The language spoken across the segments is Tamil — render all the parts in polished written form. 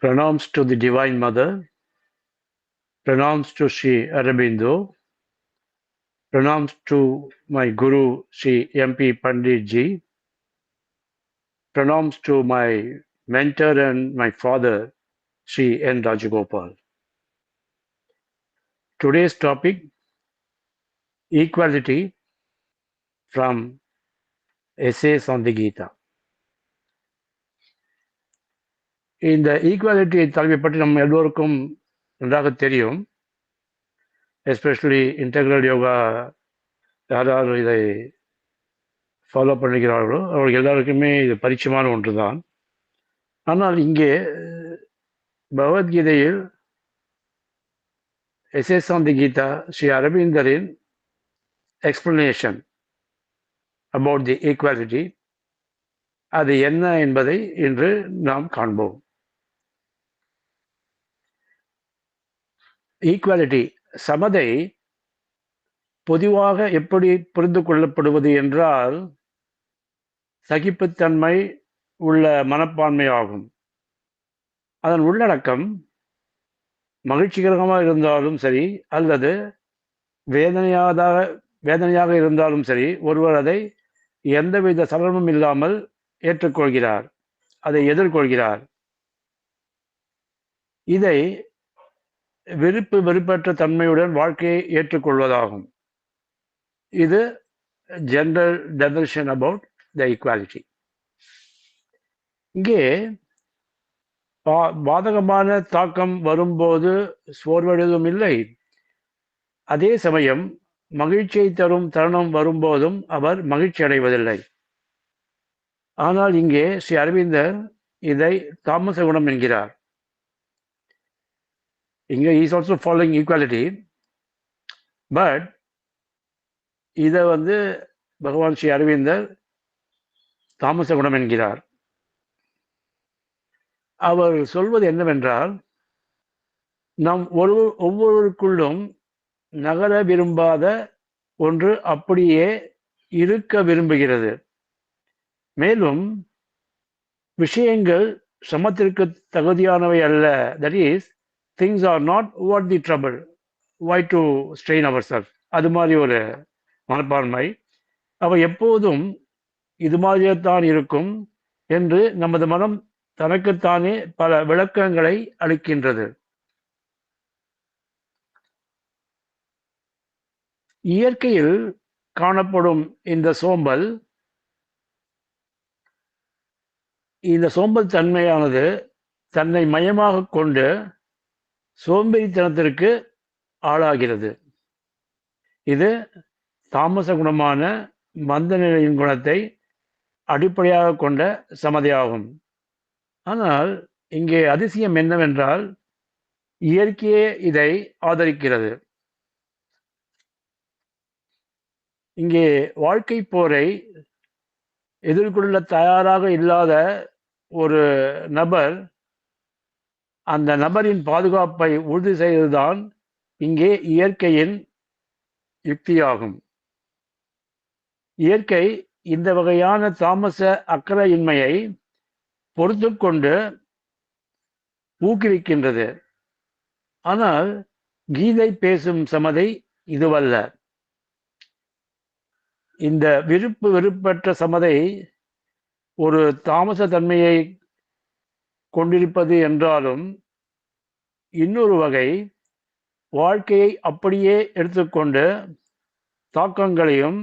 Pranams to the Divine Mother, pranams to Sri Aurobindo, pranams to my Guru Sri M.P. Pandit Ji, pranams to my mentor and my father Sri N. Rajagopal. Today's topic, equality from Essays on the Gita. இந்த ஈக்குவாலிட்டி தலைமை பற்றி நம்ம எல்லோருக்கும் நன்றாக தெரியும். எஸ்பெஷலி இன்டெக்ரல் யோகா யார் இதை ஃபாலோ பண்ணுகிறார்களோ அவர்கள் எல்லாருக்குமே இது பரிச்சயமான ஒன்று தான். ஆனால் இங்கே பகவத்கீதையில் essays on the Gita Sri அரவிந்தரின் எக்ஸ்பிளனேஷன் அபவுட் தி ஈக்குவாலிட்டி அது என்ன என்பதை இன்று நாம் காண்போம். ஈக்குவாலிட்டி, சமதை பொதுவாக எப்படி புரிந்து கொள்ளப்படுவது என்றால் சகிப்புத்தன்மை உள்ள மனப்பான்மை ஆகும். அதன் உள்ளடக்கம் மகிழ்ச்சிகரமாக இருந்தாலும் சரி அல்லது வேதனையாக இருந்தாலும் சரி, ஒருவர் அதை எந்தவித சலனமும் இல்லாமல் ஏற்றுக்கொள்கிறார், அதை எதிர்கொள்கிறார். இதை வெறுப்பற்ற தன்மையுடன் வாழ்க்கையை ஏற்றுக்கொள்வதாகும். இது general definition about the equality. இங்கே பாதகமான தாக்கம் வரும்போது சோர்வடைவதும் இல்லை, அதே சமயம் மகிழ்ச்சியை தரும் தருணம் வரும்போதும் அவர் மகிழ்ச்சி அடைவதில்லை. ஆனால் இங்கே ஸ்ரீ அரவிந்தர் இதை தாமச குணம் என்கிறார். இங்கே is also following equality, but இதை பகவான் ஸ்ரீ அரவிந்தர் தாமச குணம் என்கிறார். அவர் சொல்வது என்னவென்றால், நாம் ஒவ்வொருவருக்குள்ளும் நகர விரும்பாத ஒன்று அப்படியே இருக்க விரும்புகிறது. மேலும் விஷயங்கள் சமத்திற்கு தகுதியானவை அல்ல. That is, things are not what the trouble, why to strain our self. அது மாதிரி ஒரு மனப்பான்மை. அவை எப்போதும் இது மாதிரியே தான் இருக்கும் என்று நமது மனம் தனக்குத்தானே பல விளக்கங்களை அளிக்கின்றது. இயற்கையில் காணப்படும் இந்த சோம்பல் தன்மையானது தன்னை மையமாக கொண்டு சோம்பேறித்தனத்திற்கு ஆளாகிறது. இது தாமச குணமான மந்த நிலையின் குணத்தை அடிப்படையாக கொண்ட சமதையாகும். ஆனால் இங்கே அதிசயம் என்னவென்றால், இயற்கையே இதை ஆதரிக்கிறது. இங்கே வாழ்க்கை போரை எதிர்கொள்ள தயாராக இல்லாத ஒரு நபர், அந்த நபரின் பாதுகாப்பை உறுதி செய்வதுதான் இங்கே இயற்கையின் யுக்தியாகும். இயற்கை இந்த வகையான தாமச அக்கறையின்மையை பொறுத்து கொண்டு ஊக்குவிக்கின்றது. ஆனால் கீதை பேசும் சமதை இதுவல்ல. இந்த வெறுப்பற்ற சமதை ஒரு தாமச தன்மையை கொண்டிருப்பது என்றாலும், இன்னொரு வகை வாழ்க்கையை அப்படியே எடுத்துக்கொண்டு தாக்கங்களையும்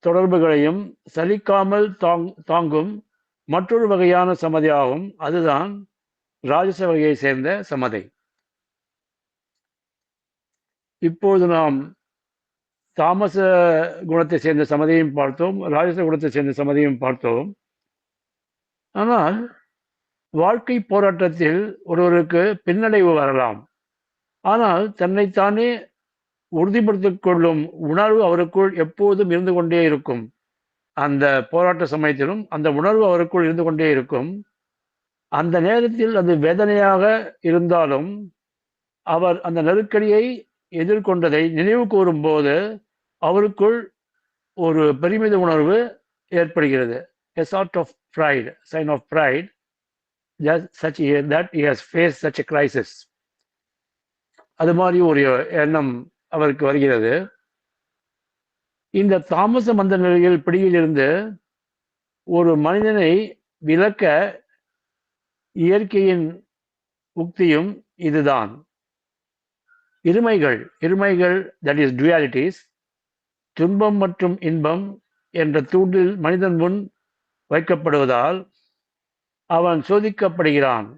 தொடர்புகளையும் சலிக்காமல் தாங்கும் மற்றொரு வகையான சமதையாகும். அதுதான் ராஜச வகையை சேர்ந்த சமதை. இப்போது நாம் தாமச குணத்தை சேர்ந்த சமதையும் பார்த்தோம், ராஜச குணத்தை சேர்ந்த சமதையும் பார்த்தோம். ஆனால் வாழ்க்கை போராட்டத்தில் ஒருவருக்கு பின்னடைவு வரலாம். ஆனால் தன்னைத்தானே உறுதிப்படுத்திக் கொள்ளும் உணர்வு அவருக்குள் எப்போதும் இருந்து கொண்டே இருக்கும். அந்த போராட்ட சமயத்திலும் அந்த உணர்வு அவருக்குள் இருந்து கொண்டே இருக்கும். அந்த நேரத்தில் அது வேதனையாக இருந்தாலும் அவர் அந்த நெருக்கடியை எதிர்கொண்டதை நினைவு கூறும் போது அவருக்குள் ஒரு பெருமித உணர்வு ஏற்படுகிறது. A sort of pride, sign of pride that he has faced such a crisis. அது மாதிரி ஒரு எண்ணம் அவருக்கு வருகிறது. இந்த தாமச மந்த நிலையில் பிடியிலிருந்து ஒரு மனிதனை விலக்க இயற்கையின் உக்தியும் இதுதான். இருமைகள் தட் இஸ் டுயாலிட்டிஸ், துன்பம் மற்றும் இன்பம் என்ற தூண்டில் மனிதன் முன் வைக்கப்படுவதால் அவன் சோதிக்கப்படுகிறான்.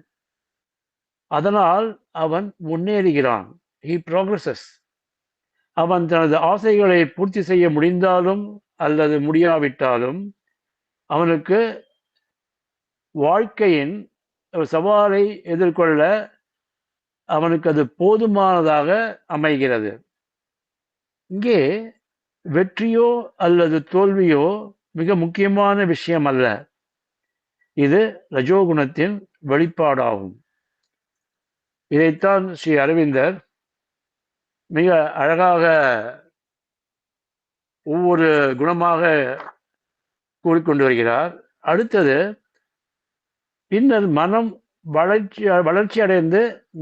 அதனால் அவன் முன்னேறுகிறான். he progresses. அவன் தனது ஆசைகளை பூர்த்தி செய்ய முடிந்தாலும் அல்லது முடியாவிட்டாலும் அவனுக்கு வாழ்க்கையின் சவாலை எதிர்கொள்ள அவனுக்கு அது போதுமானதாக அமைகிறது. இங்கே வெற்றியோ அல்லது தோல்வியோ மிக முக்கியமான விஷயம் அல்ல. இது ரஜோகுணத்தின் வெளிப்பாடாகும். இதைத்தான் ஸ்ரீ அரவிந்தர் மிக அழகாக ஒவ்வொரு குணமாக கூறிக்கொண்டு வருகிறார். அடுத்தது, பின்னர் மனம் வளர்ச்சி அடைந்து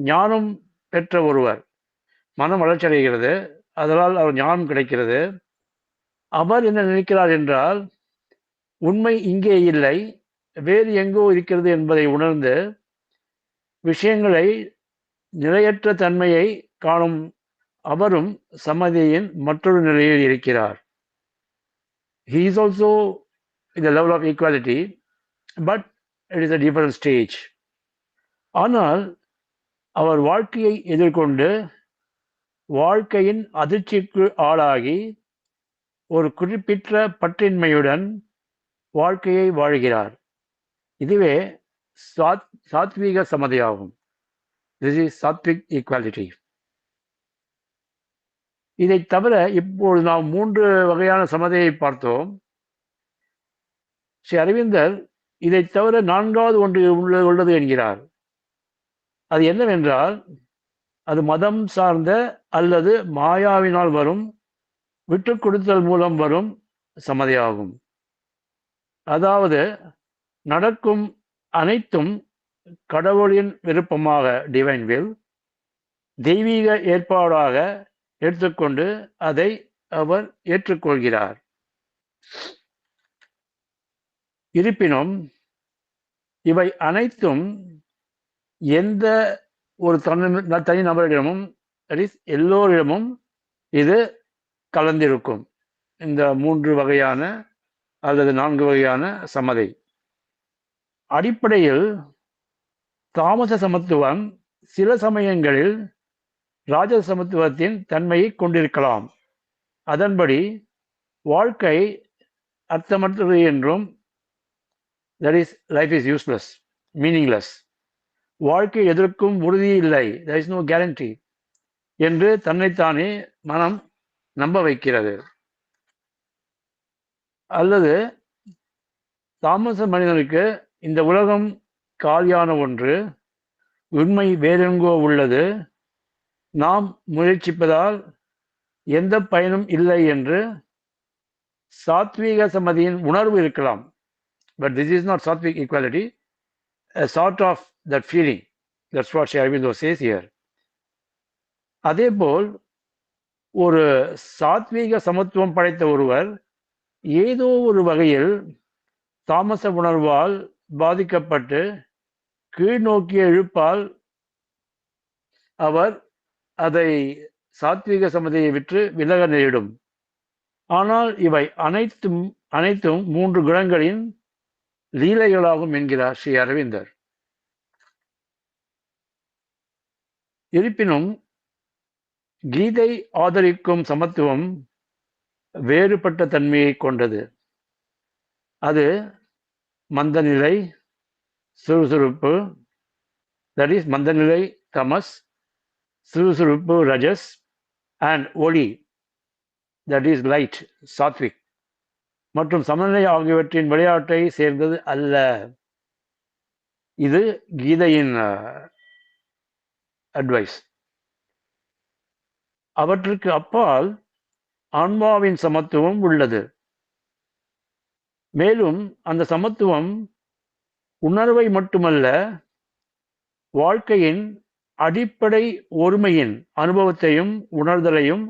ஞானம் பெற்ற ஒருவர், மனம் வளர்ச்சி அடைகிறது, அதனால் அவர் ஞானம் கிடைக்கிறது. அவர் என்ன நினைக்கிறார் என்றால், உண்மை இங்கே இல்லை, வேறு எங்கோ இருக்கிறது என்பதை உணர்ந்து விஷயங்களை நிலையற்ற தன்மையை காணும் அவரும் சமதியின் மற்றொரு நிலையில் இருக்கிறார். He is also in the level of equality, but it is a different stage. ஆனால் அவர் வாழ்க்கையை எதிர்கொண்டு வாழ்க்கையின் அதிர்ச்சிக்கு ஆளாகி ஒரு குறிப்பிட்ட பற்றின்மையுடன் வாழ்க்கையை வாழ்கிறார். இதுவே சாத்வீக சமதியாகும். This is Satwik equality. இதை தவிர இப்போது நாம் 3 வகையான சமதையை பார்த்தோம். ஸ்ரீ அரவிந்தர் இதை தவிர 4வது ஒன்று உள்ளது என்கிறார். அது என்னவென்றால், அது மதம் சார்ந்த அல்லது மாயாவினால் வரும் விட்டுக் கொடுத்தல் மூலம் வரும் சமதையாகும். அதாவது நடக்கும் அனைத்தும் கடவுளின் விருப்பமாக, டிவைன் வில், தெய்வீக ஏற்பாடாக எடுத்துக்கொண்டு அதை அவர் ஏற்றுக்கொள்கிறார். இருப்பினும் இவை அனைத்தும் எந்த ஒரு தனி நபரிடமும், எல்லோரிடமும் இது கலந்திருக்கும். இந்த 3 வகையான அல்லது 4 வகையான சமதை. அடிப்படையில் தாமச சமத்துவம் சில சமயங்களில் ராஜ சமத்துவத்தின் தன்மையை கொண்டிருக்கலாம். அதன்படி வாழ்க்கை அர்த்தமற்றது என்றும், that is life is useless, meaningless, வாழ்க்கை எதற்கும் உறுதி இல்லை, there is no guarantee என்று தன்னைத்தானே மனம் நம்ப வைக்கிறது. அல்லது தாமச மனிதனுக்கு இந்த உலகம் காலியான ஒன்று, உண்மை வேறெங்கோ உள்ளது, நாம் முயற்சிப்பதால் எந்த பயனும் இல்லை என்று சாத்வீக சமதியின் உணர்வு இருக்கலாம். But this is not sattvic equality, a sort of that feeling. That's what Sri Aurobindo says here. அதேபோல் ஒரு சாத்வீக சமத்துவம் படைத்த ஒருவர் ஏதோ ஒரு வகையில் தாமச உணர்வால் பாதிக்கப்பட்டு கீழ்நோக்கிய இழுப்பால் அவர் அதை சாத்வீக சமதியை விட்டு விலக நேரிடும். ஆனால் இவை அனைத்தும் 3 குணங்களின் லீலைகளாகும் என்கிறார் ஸ்ரீ அரவிந்தர். இருப்பினும் கீதை ஆதரிக்கும் சமத்துவம் வேறுபட்ட தன்மையை கொண்டது. அது மந்தநிலை, சுறுசுறுப்பு, தட் இஸ் மந்தநிலை தமஸ், சுறுசுறுப்பு ரஜஸ், அண்ட் ஒளி, தட் இஸ் லைட் சாத்விக், மற்றும் சமநிலை ஆகியவற்றின் விளையாட்டை சேர்ந்தது அல்ல. இது கீதையின் அட்வைஸ். அவற்றுக்கு அப்பால் ஆன்மாவின் சமத்துவம் உள்ளது. மேலும் அந்த சமத்துவம் உணர்வை மட்டுமல்ல, வாழ்க்கையின் அடிப்படை ஒருமையின் அனுபவத்தையும் உணர்தலையும்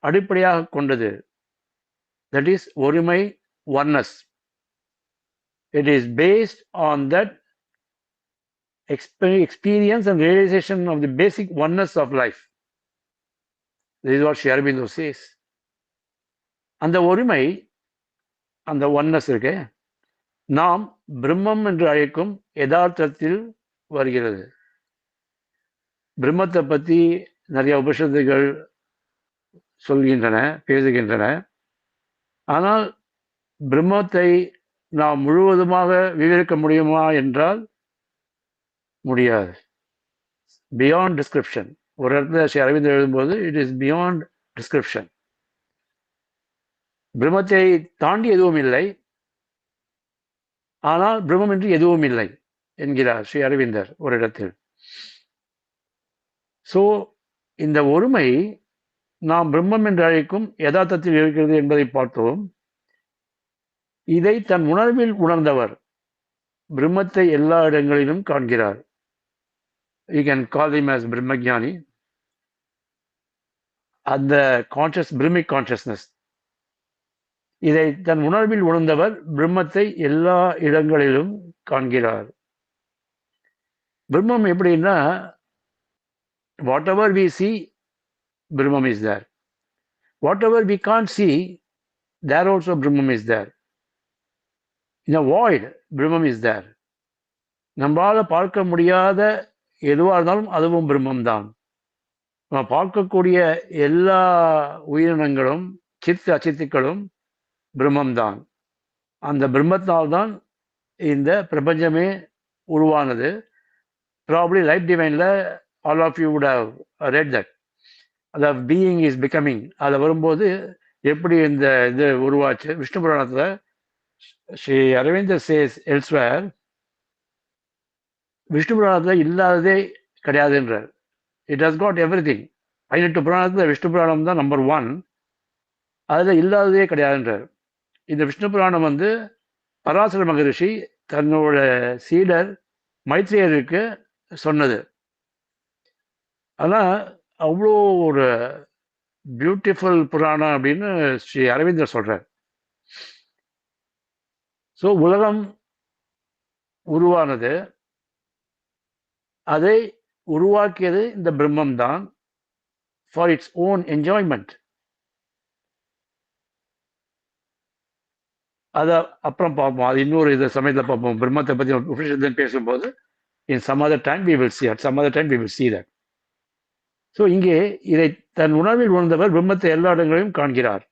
அடிப்படையாக கொண்டது. தட் இஸ் ஒருமை, oneness. It is based on that experience and realization of the basic oneness of life. This is what Sri Aurobindo says. அந்த ஒருமை, அந்த ஒன்னஸ் இருக்கு, நாம் பிரம்மம் என்று அழைக்கும் யதார்த்தத்தில் வருகிறது. பிரம்மத்தை பற்றி நிறைய உபனிஷத்துகள் சொல்கின்றன, பேசுகின்றன. ஆனால் பிரம்மத்தை நாம் முழுவதுமாக விவரிக்க முடியுமா என்றால் முடியாது. Beyond description. ஒரு இடத்துல ஸ்ரீ அரவிந்தர் எழுதும்போது இட் இஸ் பியாண்ட் டிஸ்கிரிப்ஷன். பிரம்மத்தை தாண்டி எதுவும் இல்லை, ஆனால் பிரம்மம் என்று எதுவும் இல்லை என்கிறார் ஸ்ரீ அரவிந்தர் ஒரு இடத்தில். ஸோ இந்த ஒருமை நாம் பிரம்மம் என்று அழைக்கும் யதார்த்தத்தில் இருக்கிறது என்பதை பார்த்தோம். இதை தன் உணர்வில் உணர்ந்தவர் பிரம்மத்தை எல்லா இடங்களிலும் காண்கிறார். You can call him as Brahmagyani. அந்த கான்சியஸ், பிரமிக் கான்சியஸ்னஸ், இதை தன் உணர்வில் உணர்ந்தவர் பிரம்மத்தை எல்லா இடங்களிலும் காண்கிறார். பிரம்மம் எப்படின்னா, whatever we see, Brahman is there. Whatever we can't see, there also Brahman is there. In a void, Brahman is there. நம்மளால பார்க்க முடியாத எதுவாக இருந்தாலும் அதுவும் பிரம்மம் தான். நம்ம பார்க்கக்கூடிய எல்லா உயிரினங்களும் சித்து அச்சித்துக்களும் பிரம்மம் தான். அந்த பிரம்மத்தால்தான் இந்த பிரபஞ்சமே உருவானது. ப்ராபப்லி லைஃப் டிவைன்ல all of you would have read that. அந்த பீயிங் இஸ் பிகமிங், அதில் வரும்போது எப்படி இந்த இது உருவாச்சு. விஷ்ணு புராணத்தில் ஸ்ரீ அரவிந்தர் சேஸ் எல்ஸ்வேர், விஷ்ணு புராணத்தில் இல்லாததே கிடையாதுன்றார். It has got everything. 18 புராணத்தில் விஷ்ணு புராணம் தான் நம்பர் 1. அதில் இல்லாததே கிடையாதுன்றார். இந்த விஷ்ணு புராணம் பராசர மகரிஷி தன்னோட சீடர் மைத்ரேயருக்கு சொன்னது. ஆனால் அவ்வளோ ஒரு பியூட்டிஃபுல் புராணம் அப்படின்னு ஸ்ரீ அரவிந்தர் சொல்றார். ஸோ உலகம் உருவானது, அதை உருவாக்கியது இந்த பிரம்மம் தான், ஃபார் இட்ஸ் ஓன் என்ஜாய்மெண்ட். அதை அப்புறம் பார்ப்போம், அது இன்னொரு இது சமயத்தில் பார்ப்போம். பிரம்மத்தை பற்றி உபனிஷத்துன்னு பேசும்போது in some other time we will see, at some other time we will see that. So இங்கே இதை தன் உணர்வில் உணர்ந்தவர் பிரம்மத்தை எல்லா இடங்களையும் காண்கிறார்.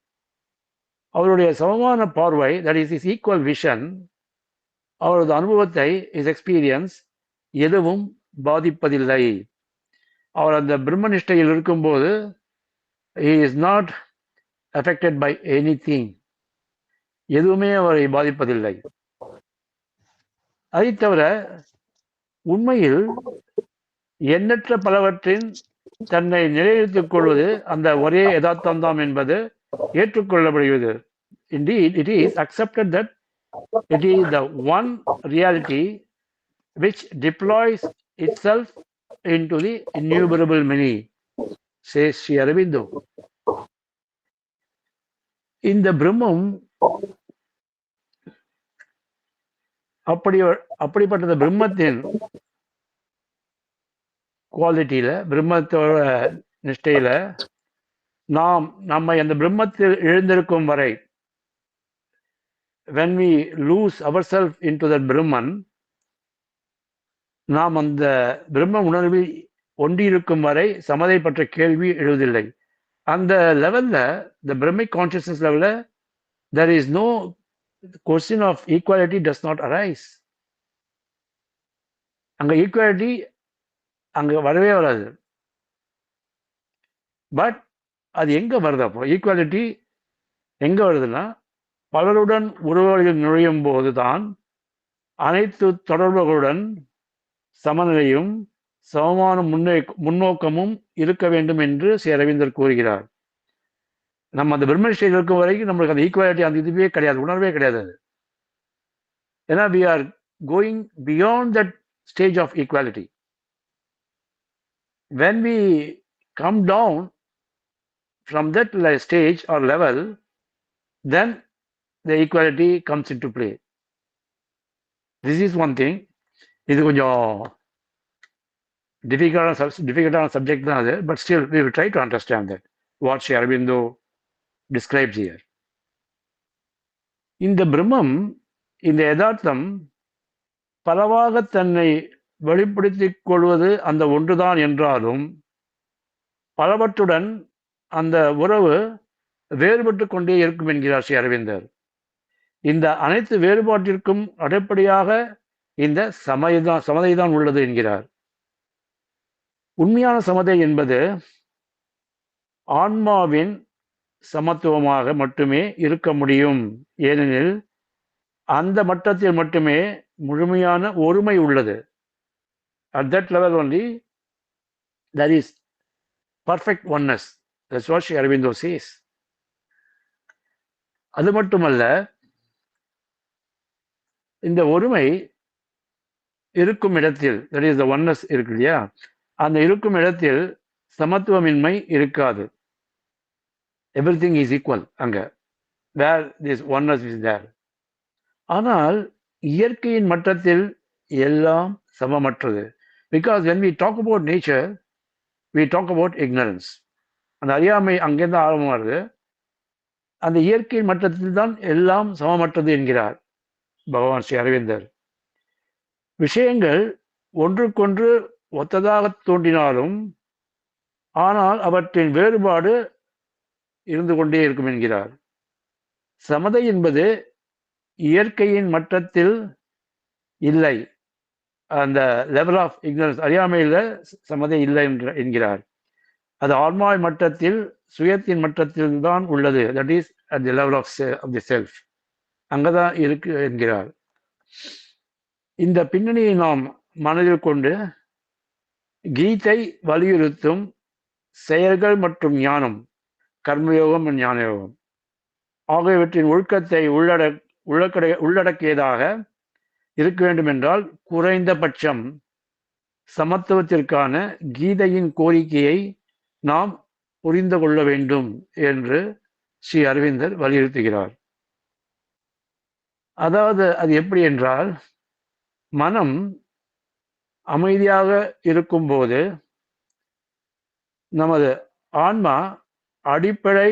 அவருடைய சமமான பார்வை, that is is equal vision, அவரது அனுபவத்தை, இஸ் எக்ஸ்பீரியன்ஸ் எதுவும் பாதிப்பதில்லை. அவர் அந்த பிரம்ம நிஷ்டையில் இருக்கும்போது he is not affected by anything. எதுவுமே அவரை பாதிப்பதில்லை. அதை தவிர உண்மையில் எண்ணற்ற பலவற்றின் தன்னை நிலைநிறுத்திக் கொள்வது அந்த ஒரே யதார்த்தம்தான் என்பது ஏற்றுக்கொள்ளப்படுகிறது. Indeed, it is accepted that it is the one reality which deploys itself into the innumerable many, says Sri Aurobindo. இந்த பிரம்மம் அப்படிப்பட்ட பிரம்மத்தின் குவாலிட்டியில, பிரம்மத்தோட நிஷ்டையில நம்ம அந்த பிரம்மத்தில் எழுந்திருக்கும் வரை, when we lose ourselves into that Brahman, நாம் அந்த பிரம்ம உணர்வில் ஒன்றியிருக்கும் வரை சமதை பற்ற கேள்வி எழுவதில்லை. அந்த லெவல்ல, the Brahmic consciousness level, there is no question of equality does not arise. அங்க ஈக்குவாலிட்டி அங்க வரவே வராது. பட் அது எங்க வருது? அப்போ ஈக்குவாலிட்டி எங்க வருதுன்னா, பலருடன் உறவுகளில் நுழையும் போதுதான் அனைத்து தொடர்புகளுடன் சமநிலையும் சமமான முன்னோக்கமும் இருக்க வேண்டும் என்று ஸ்ரீ அரவிந்தர் கூறுகிறார். நம்ம அந்த பிரம்ம நிஷ்டையில் இருக்கும் வரைக்கும் நம்மளுக்கு அந்த ஈக்குவாலிட்டி, அந்த இதுவே கிடையாது, உணர்வே கிடையாது. அது ஏன்னா we are going beyond that stage of equality. when we come down from that stage or level, then the equality comes into play. This is one thing. இது கொஞ்சம் difficult subject தான் அது, but still we will try to understand that what Sri Aurobindo describes here. இந்த பிரம்மம், இந்த யதார்த்தம் பலவாக தன்னை வெளிப்படுத்திக் கொள்வது அந்த ஒன்றுதான் என்றாலும் பலவற்றுடன் அந்த உறவு வேறுபட்டு கொண்டே இருக்கும் என்கிறார் ஸ்ரீ அரவிந்தர். இந்த அனைத்து வேறுபாட்டிற்கும் அடிப்படையாக இந்த சமதைதான் உள்ளது என்கிறார். உண்மையான சமதை என்பது ஆன்மாவின் சமத்துவமாக மட்டுமே இருக்க முடியும். ஏனெனில் அந்த மட்டத்தில் மட்டுமே முழுமையான ஒருமை உள்ளது. At that level only there is perfect oneness. That's what Sri Aurobindo says. அது மட்டுமல்ல, இந்த ஒருமை இருக்கும் இடத்தில், that is the oneness இருக்கு இல்லையா, அந்த இருக்கும் இடத்தில் சமத்துவமின்மை இருக்காது. Everything is equal அங்க, where this oneness is there. ஆனால் இயற்கையின் மட்டத்தில் எல்லாம் சமமற்றது. Because when we talk about nature, we talk about ignorance. அந்த அறியாமை அங்கேருந்து ஆரம்பமாகுது. அந்த இயற்கையின் மட்டத்தில் தான் எல்லாம் சமமற்றது என்கிறார் பகவான் ஸ்ரீ அரவிந்தர். விஷயங்கள் ஒன்றுக்கொன்று ஒத்ததாக தோன்றினாலும் ஆனால் அவற்றின் வேறுபாடு இருந்து கொண்டே இருக்கும் என்கிறார். சமதை என்பது இயற்கையின் மட்டத்தில் இல்லை, அந்த லெவல் ஆஃப் இக்னரன்ஸ், அறியாமையில் சமதை இல்லை என்கிறார். அது ஆன்மா மட்டத்தில், சுயத்தின் மட்டத்தில் தான் உள்ளது. That is at the level of the self, அங்கதான் இருக்கு என்கிறார். இந்த பின்னணியை நாம் மனதில் கொண்டு கீதை வலியுறுத்தும் செயல்கள் மற்றும் ஞானம், கர்மயோகம் ஞான யோகம் ஆகியவற்றின் ஒழுக்கத்தை உள்ளடக்கியதாக இருக்க வேண்டும் என்றால் குறைந்தபட்சம் சமத்துவத்திற்கான கீதையின் கோரிக்கையை நாம் புரிந்து கொள்ள வேண்டும் என்று ஸ்ரீ அரவிந்தர் வலியுறுத்துகிறார். அதாவது அது எப்படி என்றால், மனம் அமைதியாக இருக்கும்போது நமது ஆன்மா அடிப்படை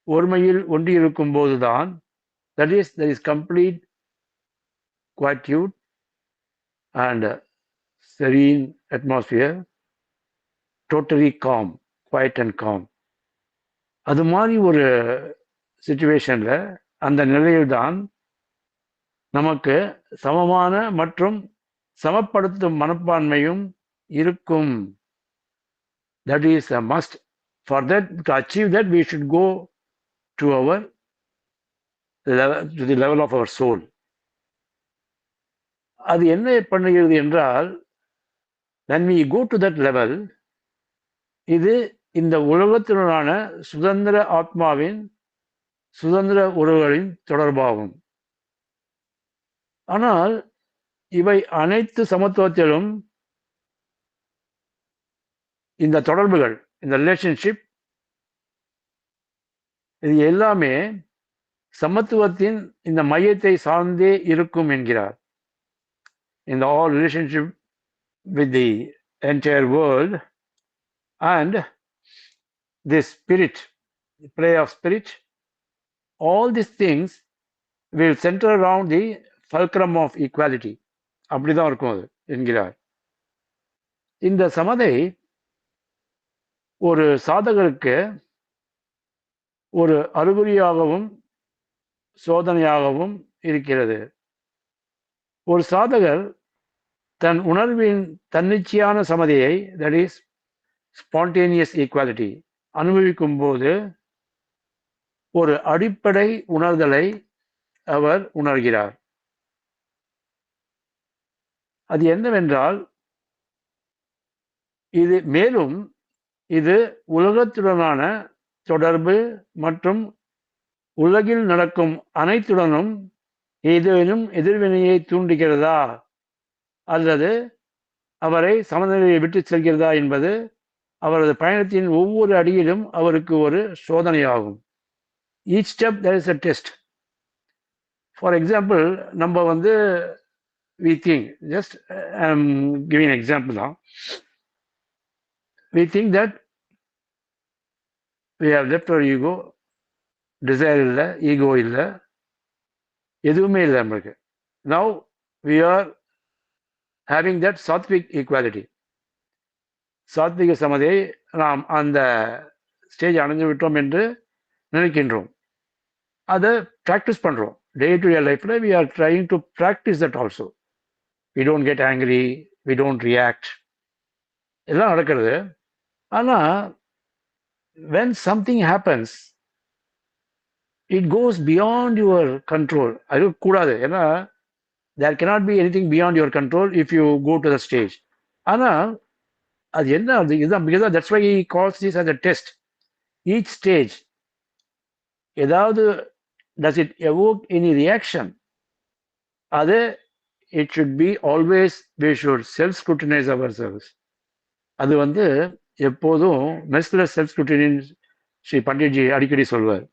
ஒருமையில் ஒன்றியிருக்கும் போதுதான், that is complete quietude and serene atmosphere, totally calm, quiet and calm. அது மாதிரி ஒரு சிச்சுவேஷன்ல, அந்த நிலையில்தான் நமக்கு சமமான மற்றும் சமப்படுத்தும் மனப்பான்மையும் இருக்கும். That is a must. For that, to achieve that, we should go to the level of our soul. அது என்ன பண்ணுகிறது என்றால், when we go to that level, இது இந்த உலகத்தினுடான சுதந்திர ஆத்மாவின் சுதந்திர உறவுகளின் தொடர்பாகும். ஆனால் இவை அனைத்து சமத்துவத்திலும் இந்த தொடர்புகள், இந்த ரிலேஷன்ஷிப், இது எல்லாமே சமத்துவத்தின் இந்த மையத்தை சார்ந்தே இருக்கும் என்கிறார். In the all relationship with the entire world and this spirit, the play of spirit, all these things will center around the fulcrum of equality. அப்படிதான் இருக்கும் அது என்கிறார். இந்த சமதை ஒரு சாதகருக்கு ஒரு அறிகுறியாகவும் சோதனையாகவும் இருக்கிறது. ஒரு சாதகர் தன் உணர்வின் தன்னிச்சையான சமதையை, தட் இஸ் ஸ்பான்டேனியஸ் ஈக்குவாலிட்டி, அனுபவிக்கும் போது ஒரு அடிப்படை உணர்தலை அவர் உணர்கிறார். அது என்னவென்றால், இது உலகத்துடனான தொடர்பு மற்றும் உலகில் நடக்கும் அனைத்துடனும் ஏதேனும் எதிர்வினையை தூண்டுகிறதா அல்லது அவரை சமநிலையை விட்டு செல்கிறதா என்பது அவரது பயணத்தின் ஒவ்வொரு அடியிலும் அவருக்கு ஒரு சோதனையாகும். Each step there is a test. For example, நம்ம வந்து we think, just I'm giving an example now. We think that we have left our ego, desire இல்லை, ego இல்லை, எதுவுமே இல்லை நம்மளுக்கு. Now we are having that sattvic equality. சாத்விக சமதையை நாம் அந்த ஸ்டேஜ் அடைஞ்சு விட்டோம் என்று நினைக்கின்றோம். அதை ப்ராக்டிஸ் பண்ணுறோம். டே டு டே லைஃப்பில் we are trying to practise that also. We don't get angry, we don't react, எல்லாம் நடக்கிறது. ஆனால் when something happens, it goes beyond your control. அது கூடாது, ஏன்னா there cannot be anything beyond your control if you go to the stage. ஆனால் அது என்ன, அது இதுதான், because that's why he calls this as a test. Each stage, ஏதாவது does it evoke any reaction? அது it should be always, we should self scrutinize ourselves. அது வந்து எப்போதும் merciless self scrutiny Sri Panditji அடிக்கடி சொல்வார்.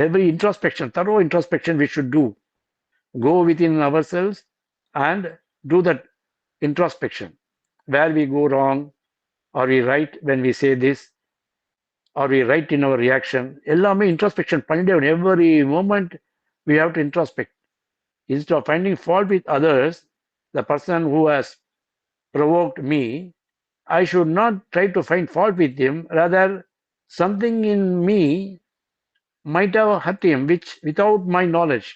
Every introspection, through introspection we should do. Go within ourselves and do that introspection. Where we go wrong, or we right when we say this, or we right in our reaction. எல்லாமே introspection பண்ணிட்டே. Every moment we have to introspect. Instead of finding fault with others, the person who has provoked me, I should not try to find fault with him. Rather, something in me might have hurt him, which without my knowledge.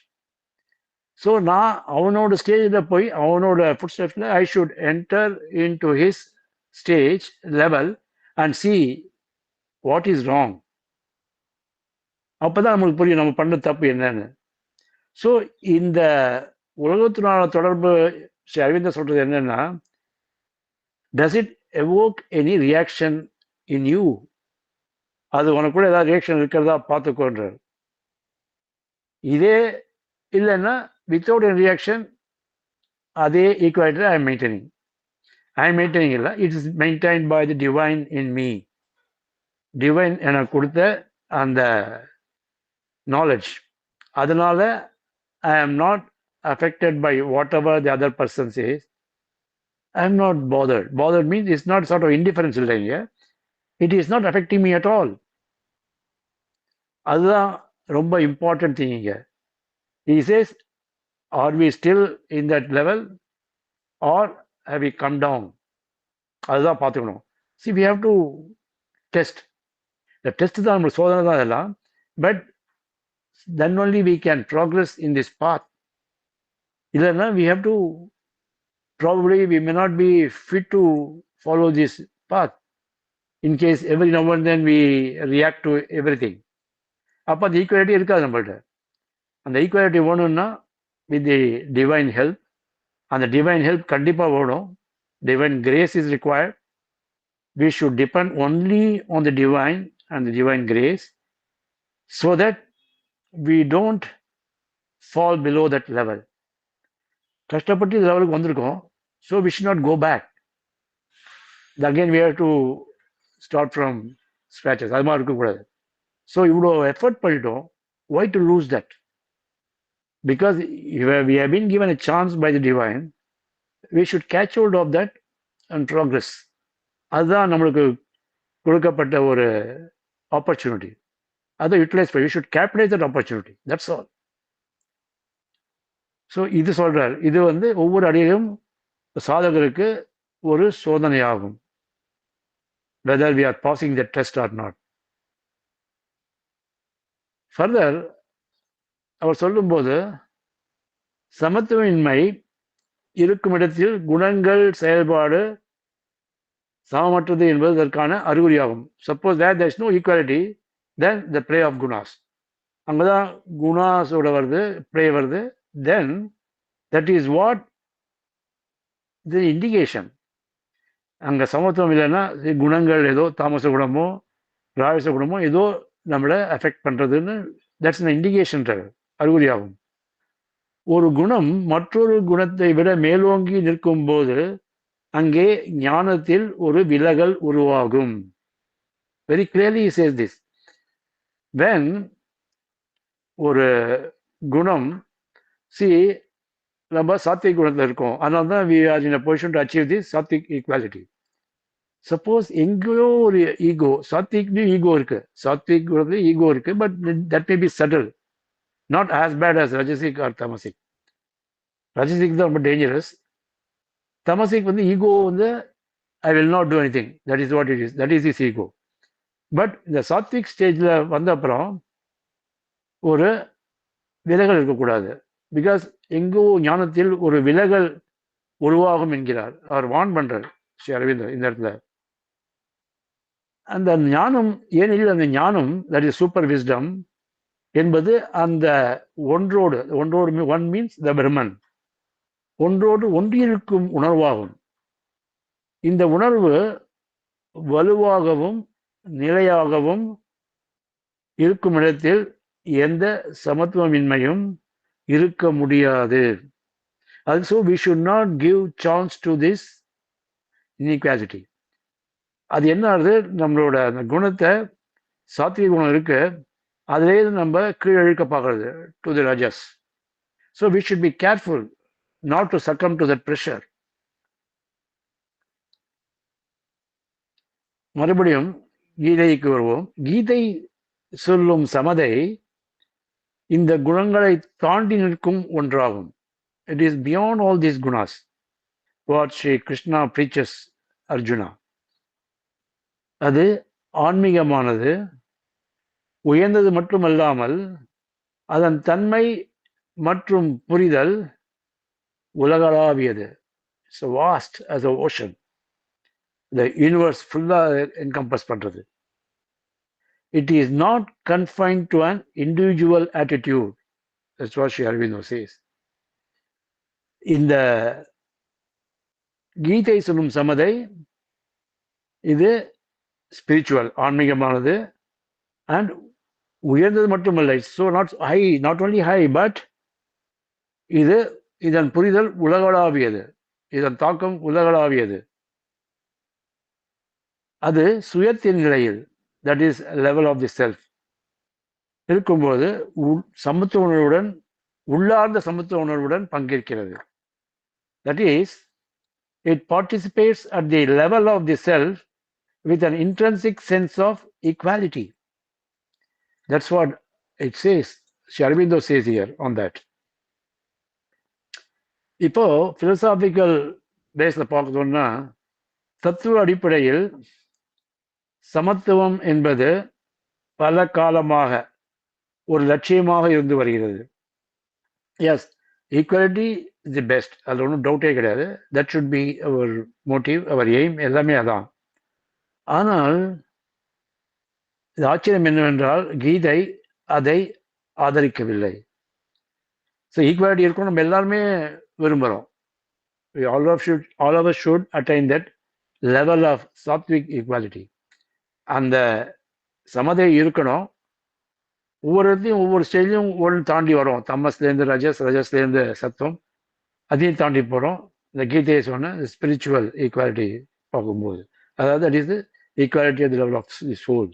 So நான் அவனோட ஸ்டேஜில் போய் அவனோட ஃபுட் ஸ்டெப்ஸில் I should enter into his stage level and see what is wrong. அப்போ தான் நம்மளுக்கு புரியும் நம்ம பண்ண தப்பு என்னன்னு. ஸோ இந்த உலகத்தினால தொடர்பு ஸ்ரீ அரவிந்தர் சொல்கிறது என்னன்னா, does it evoke any reaction in you? அது உனக்கு கூட ஏதாவது ரியாக்ஷன் இருக்கிறதா பார்த்துக்கோன்றார். இதே இல்லைன்னா without a reaction, அதே equality I am maintaining. I am maintaining இல்லை, it is maintained by the divine in me. Divine எனக்கு கொடுத்த அந்த நாலேஜ், அதனால I am not affected by whatever the other person says. I am not bothered. Bothered means it's not sort of indifference இல்லைங்க, it is not affecting me at all. அதுதான் ரொம்ப இம்பார்ட்டன்ட் திங் இங்க. He says, are we still in that level or have we come down? அதுதான் பார்த்துக்கணும். See, we have to test. The test தான் நம்மளுக்கு சோதனை தான் இதெல்லாம். But then only we can progress in this path. இல்லைன்னா we have to, probably we may not be fit to follow this path. In case every now and then we react to everything. அப்போ அந்த ஈக்குவாலிட்டி இருக்காது நம்மள்ட்ட. அந்த ஈக்குவாலிட்டி வேணும்னா வித் தி டிவைன் ஹெல்ப், அந்த டிவைன் ஹெல்ப் கண்டிப்பாக வேணும். Divine grace is required. We should depend only on the divine and the divine grace, so that we don't fall below that level. கஷ்டப்பட்டு இந்த லெவலுக்கு வந்திருக்கோம், so we should not go back. Again we have to start from scratches. அது மாதிரி இருக்கக்கூடாது. ஸோ இவ்வளோ எஃபர்ட் பண்ணிட்டோம், why to lose that? Because we have been given a chance by the divine, we should catch hold of that and progress. அதுதான் நம்மளுக்கு கொடுக்கப்பட்ட ஒரு ஆப்பர்ச்சுனிட்டி. அதை யூட்டிலைஸ் பண்ணி we should capitalize that opportunity. That's all. So இது சொல்றார். இது வந்து ஒவ்வொரு அடியிலும் சாதகருக்கு ஒரு சோதனையாகும். whether we are passing the test or not. Further அவர் சொல்லும்போது, சமத்துவமின்மை இருக்கும் இடத்தில் குணங்கள் செயல்பாடு சமமற்றது என்பது அதற்கான அறிகுறியாகும். Suppose there is no equality, then the play of gunas. அங்கதான் குணாஸோட வருது, ப்ளே வருது. Then that is what the indication. அங்கே சமத்துவம் இல்லைன்னா குணங்கள் ஏதோ தாமச குணமோ ராஜச குணமோ ஏதோ நம்மளை அஃபெக்ட் பண்ணுறதுன்னு, தட்ஸ் an இண்டிகேஷன், அறிகுறியாகும். ஒரு குணம் மற்றொரு குணத்தை விட மேலோங்கி நிற்கும் போது அங்கே ஞானத்தில் ஒரு விலகல் உருவாகும். Very clearly he says this. when ஒரு குணம் நம்ம சாத்விக் குணத்தில் இருக்கோம், அதனால தான் we are in a position to achieve this sattvic equality. Suppose எங்கேயோ ஒரு ஈகோ, சாத்விக்லயும் ஈகோ இருக்கு, சாத்விக் குணத்துலயும் ஈகோ இருக்கு, but that may be subtle, not as bad as rajasic or tamasic. Rajasic தான் ரொம்ப டேஞ்சரஸ். தமசிக் வந்து ஈகோ வந்து I will not do anything, that is what it is, that is is ego. But இந்த சாத்விக் ஸ்டேஜில் வந்த அப்புறம் ஒரு விலகல் இருக்கக்கூடாது. பிகாஸ் எங்கோ ஞானத்தில் ஒரு விலகல் உருவாகும் என்கிறார், அவர் வான் பண்றார் ஸ்ரீ அரவிந்தர் இந்த இடத்துல. அந்த ஞானம், ஏனெனில் அந்த ஞானம், தட் இஸ் சூப்பர் விஸ்டம் என்பது அந்த ஒன்றோடு ஒன் மீன்ஸ் த பிரம்மன், ஒன்றோடு ஒன்றியிருக்கும் உணர்வாகும். இந்த உணர்வு வலுவாகவும் நிலையாகவும் இருக்கும் இடத்தில் எந்த சமத்துவமின்மையும் இருக்க முடியாது. Also we should not give chance to this inequality. அது என்ன ஆகுது, நம்மளோட அந்த குணத்தை, சாத்விக குணம் இருக்கு, அதிலே நம்ம கீழழுக்க பார்க்கறது to the rajas. So we should be careful not to succumb to that pressure. மறுபடியும் கீதைக்கு வருவோம். கீதை சொல்லும் சமதை இந்த குணங்களை தாண்டி நிற்கும் ஒன்றாகும். It is beyond all these gunas what Sri Krishna preaches Arjuna. அது ஆன்மீகமானது, உயர்ந்தது மட்டுமல்லாமல் அதன் தன்மை மற்றும் புரிதல் உலகளாவியது. It's vast as an ocean. The universe full encompass பண்றது. It is not confined to an individual attitude. That's what Sri Aurobindo says. இந்த கீதை சொல்லும் சமதை இது ஸ்பிரிச்சுவல், ஆன்மீகமானது, அண்ட் உயர்ந்தது மட்டுமல்ல, it's so not only high, but இதன் புரிதல் உலகளாவியது, இதன் தாக்கம் உலகளாவியது. அது சுயத்தின் நிலையில், that is level of the self இருக்கும்போது சமத்துவ உணர்வுடன், உள்ளார்ந்த சமத்துவ உணர்வுடன் பங்கேற்கிறது. That is, it participates at the level of the self with an intrinsic sense of equality. That's what it says. Sri Aurobindo says here on that. இப்போ philosophical பேஸ்ல பார்க்கணும்னா, தத்துவ அடிப்படையில் சமத்துவம் என்பது பல காலமாக ஒரு லட்சியமாக இருந்து வருகிறது. Yes, equality is the best, அது ஒன்றும் டவுட்டே கிடையாது. That should be our motive, our aim, எல்லாமே அதான். ஆனால் இது ஆச்சரியம் என்னவென்றால், கீதை அதை ஆதரிக்கவில்லை. ஸோ ஈக்குவாலிட்டி இருக்கும், நம்ம எல்லாருமே விரும்புகிறோம். all of us should attain that level of sattvic equality. அந்த சமதை இருக்கணும். ஒவ்வொரு இடத்தையும் ஒவ்வொரு ஸ்டேஜ்லையும் ஒன்று தாண்டி வரும். தமஸ்லேருந்து ரஜஸ், ரஜஸ்லேருந்து சத்துவம், அதையும் தாண்டி போகிறோம். இந்த கீதையை சொன்ன ஸ்பிரிச்சுவல் ஈக்குவாலிட்டி பார்க்கும்போது, அதாவது that is equality at the level of the soul.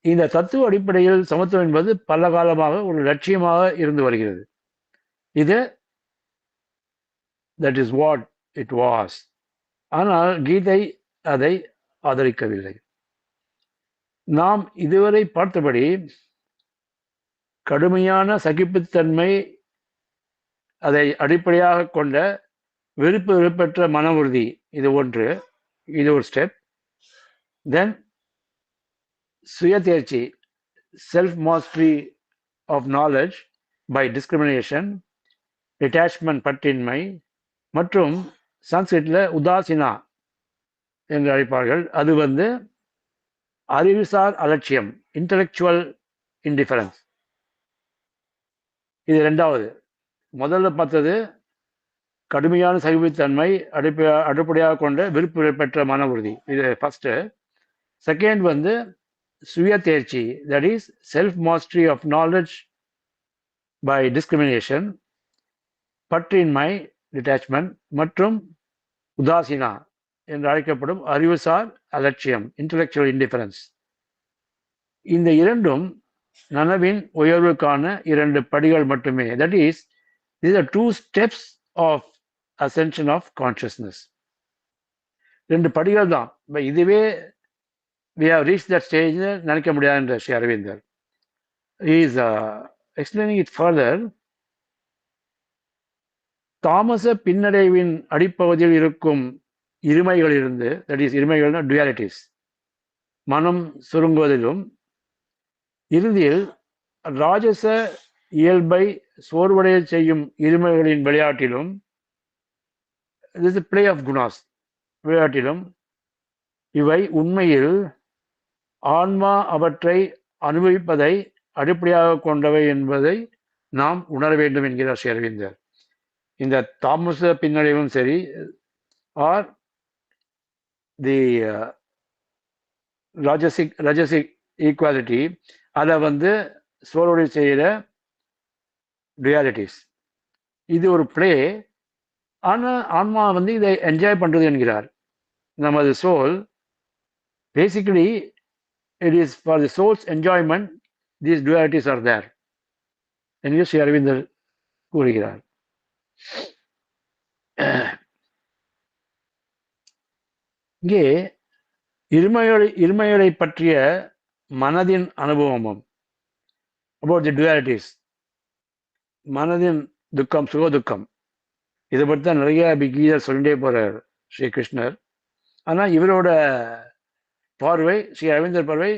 இந்த தத்துவ அடிப்படையில் சமத்துவம் என்பது பல காலமாக ஒரு லட்சியமாக இருந்து வருகிறது. இது that is what it was. ஆனால் கீதை அதை ஆதரிக்கவில்லை. நாம் இதுவரை பார்த்தபடி கடுமையான சகிப்புத்தன்மை, அதை அடிப்படையாக கொண்ட வெறுப்பற்ற மன உறுதி, இது ஒன்று, இது ஒரு ஸ்டெப். தென் சுய தேர்ச்சி, self mastery of knowledge by discrimination, detachment பற்றின்மை, மற்றும் சான்ஸ்கிரிட்ல உதாசீனா என்று அழைப்பார்கள். அது அறிவுசார் அலட்சியம், இன்டலெக்சுவல் இன்டிஃபரன்ஸ். இது ரெண்டாவது. முதல்ல பார்த்தது கடுமையான சகிப்புத்தன்மை, அடிப்படையாக கொண்ட வெறுப்பற்ற மன உறுதி, இது ஃபர்ஸ்ட். செகண்ட் சுய தேர்ச்சி, that is self mastery of knowledge by discrimination, பற்றின்மை டிட்டாச்மெண்ட், மற்றும் உதாசீனா என்று அழைக்கப்படும் அறிவுசார் அலட்சியம், இன்டலெக்சுவல் இன்டிஃபரன்ஸ். இந்த இரண்டும் நனவின் உயர்வுக்கான 2 படிகள் மட்டுமே. That is, these are 2 steps of ascension of consciousness. 2 படிகள் தான். இதுவே we have reached that stage நினைக்க முடியாது என்ற ஸ்ரீ அரவிந்தர். He is explaining it further. தாமச பின்னடைவின் அடிப்பகுதியில் இருக்கும் இருமைகளிலிருந்து, தட் இஸ் இருமைகள்னா டுயாலிட்டிஸ், மனம் சுருங்குவதிலும் இறுதியில் ராஜச இயல்பை சோர்வடைய செய்யும் இருமைகளின் விளையாட்டிலும், this is play of குணாஸ், விளையாட்டிலும் இவை உண்மையில் ஆன்மா அவற்றை அனுபவிப்பதை அடிப்படையாக கொண்டவை என்பதை நாம் உணர வேண்டும் என்கிறார் ஸ்ரீ அரவிந்தர். இந்த தாமச பின்னடைவும் சரி, ஆர் தி ரஜசிக் ஈக்குவாலிட்டி, அதை சோர்வடை செய்கிற டுயாலிட்டிஸ், இது ஒரு பிளே. ஆனால் ஆன்மா இதை என்ஜாய் பண்றது என்கிறார். நமது soul basically it is for the soul's enjoyment these dualities are there என்று ஸ்ரீ அரவிந்தர் கூறுகிறார். இங்கே இருமைகளை பற்றிய மனதின் அனுபவமும், about the dualities, மனதின் துக்கம் சுக துக்கம், இதை பற்றி தான் நிறைய கீதை சொல்லிட்டே போறார் ஸ்ரீ கிருஷ்ணர். ஆனால் இவரோட பார்வை, ஸ்ரீ அரவிந்தர் பார்வை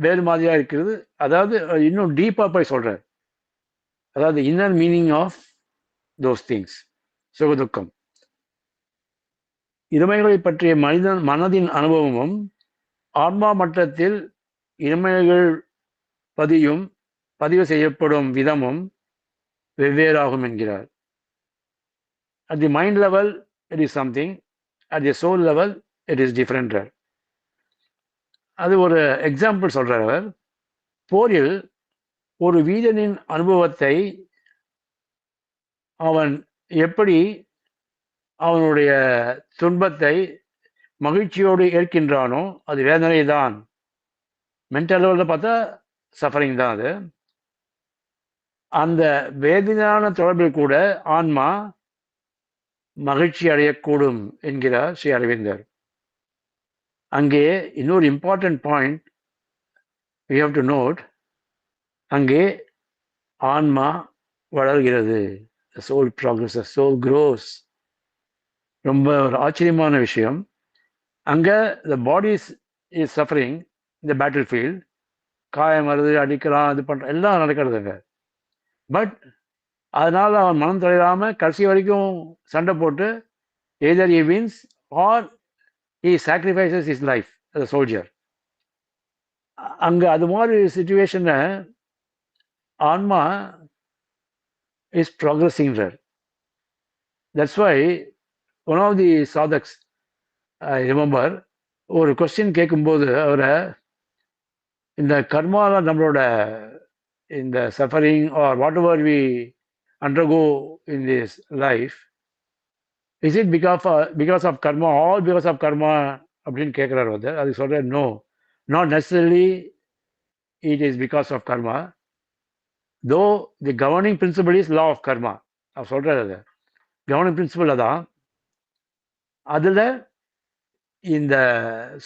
வேறு மாதிரியா இருக்கிறது. அதாவது இன்னும் டீப்பா போய் சொல்றார். அதாவது inner meaning of those things, சுகதுக்கம். இருமைகளை பற்றிய மனதின் அனுபவமும் ஆன்மா மட்டத்தில் இருமைகள் பதிவு செய்யப்படும் விதமும் வெவ்வேறாகும் என்கிறார். At the mind level it is something, at the soul level it is different. அது ஒரு எக்ஸாம்பிள் சொல்றார் அவர். போரில் ஒரு வீரனின் அனுபவத்தை அவன் எப்படி அவனுடைய துன்பத்தை மகிழ்ச்சியோடு ஏற்கின்றானோ அது வேதனை தான். மென்டல் லெவலில் பார்த்தா சஃபரிங் தான் அது. அந்த வேதனையான தொடர்பில் கூட ஆன்மா மகிழ்ச்சி அடையக்கூடும் என்கிறார் ஸ்ரீ அரவிந்தர். அங்கே இன்னொரு important point we have to note, அங்கே ஆன்மா வளர்கிறது. The soul progresses, soul grows. ரொம்ப ஒரு ஆச்சரியமான விஷயம். அங்க the body is suffering in the battlefield. காயம் வருது, அடிக்கிறான், இது பண்ற எல்லாம் நடக்கிறதுங்க. பட் அதனால அவன் மனம் தளராம கடைசி வரைக்கும் சண்டை போட்டு either he wins or he sacrifices his life as a soldier. அங்க அது மாதிரி சிச்சுவேஷன்ல ஆன்மா is progressing there. That's why one of the sadhaks, I remember, ஒரு கொஸ்டின் கேட்கும்போது அவரை, இந்த கர்மால நம்மளோட இந்த suffering are whatever we undergo in this life, is it because of karma, all because of karma அப்படின்னு கேட்குறாரு வந்து. அதுக்கு சொல்கிறேன், no, not necessarily it is because of karma, though the governing principle is law of karma. அவர் சொல்கிறார், அது கவர்னிங் பிரின்சிபல் அதான். அதில் இந்த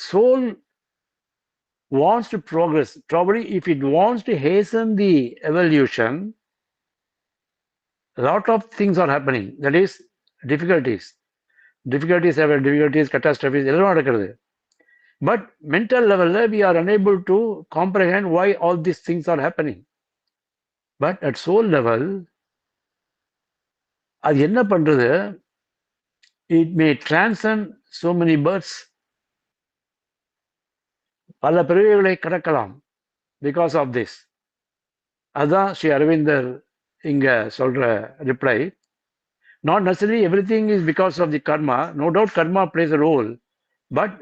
soul wants to progress. Probably if it wants to hasten the evolution, a lot of things are happening. That is difficulties, catastrophes எல்லாம் நடக்கிறது. But mental level we are unable to comprehend why all these things are happening. But at soul level அது என்ன பண்றது, it may transcend so many births, பல பிறவிகளை கடக்கலாம் because of this. அதுதான் ஸ்ரீ அரவிந்தர் இங்க சொல்ற reply. Not necessarily everything is because of the karma. No doubt karma plays a role, but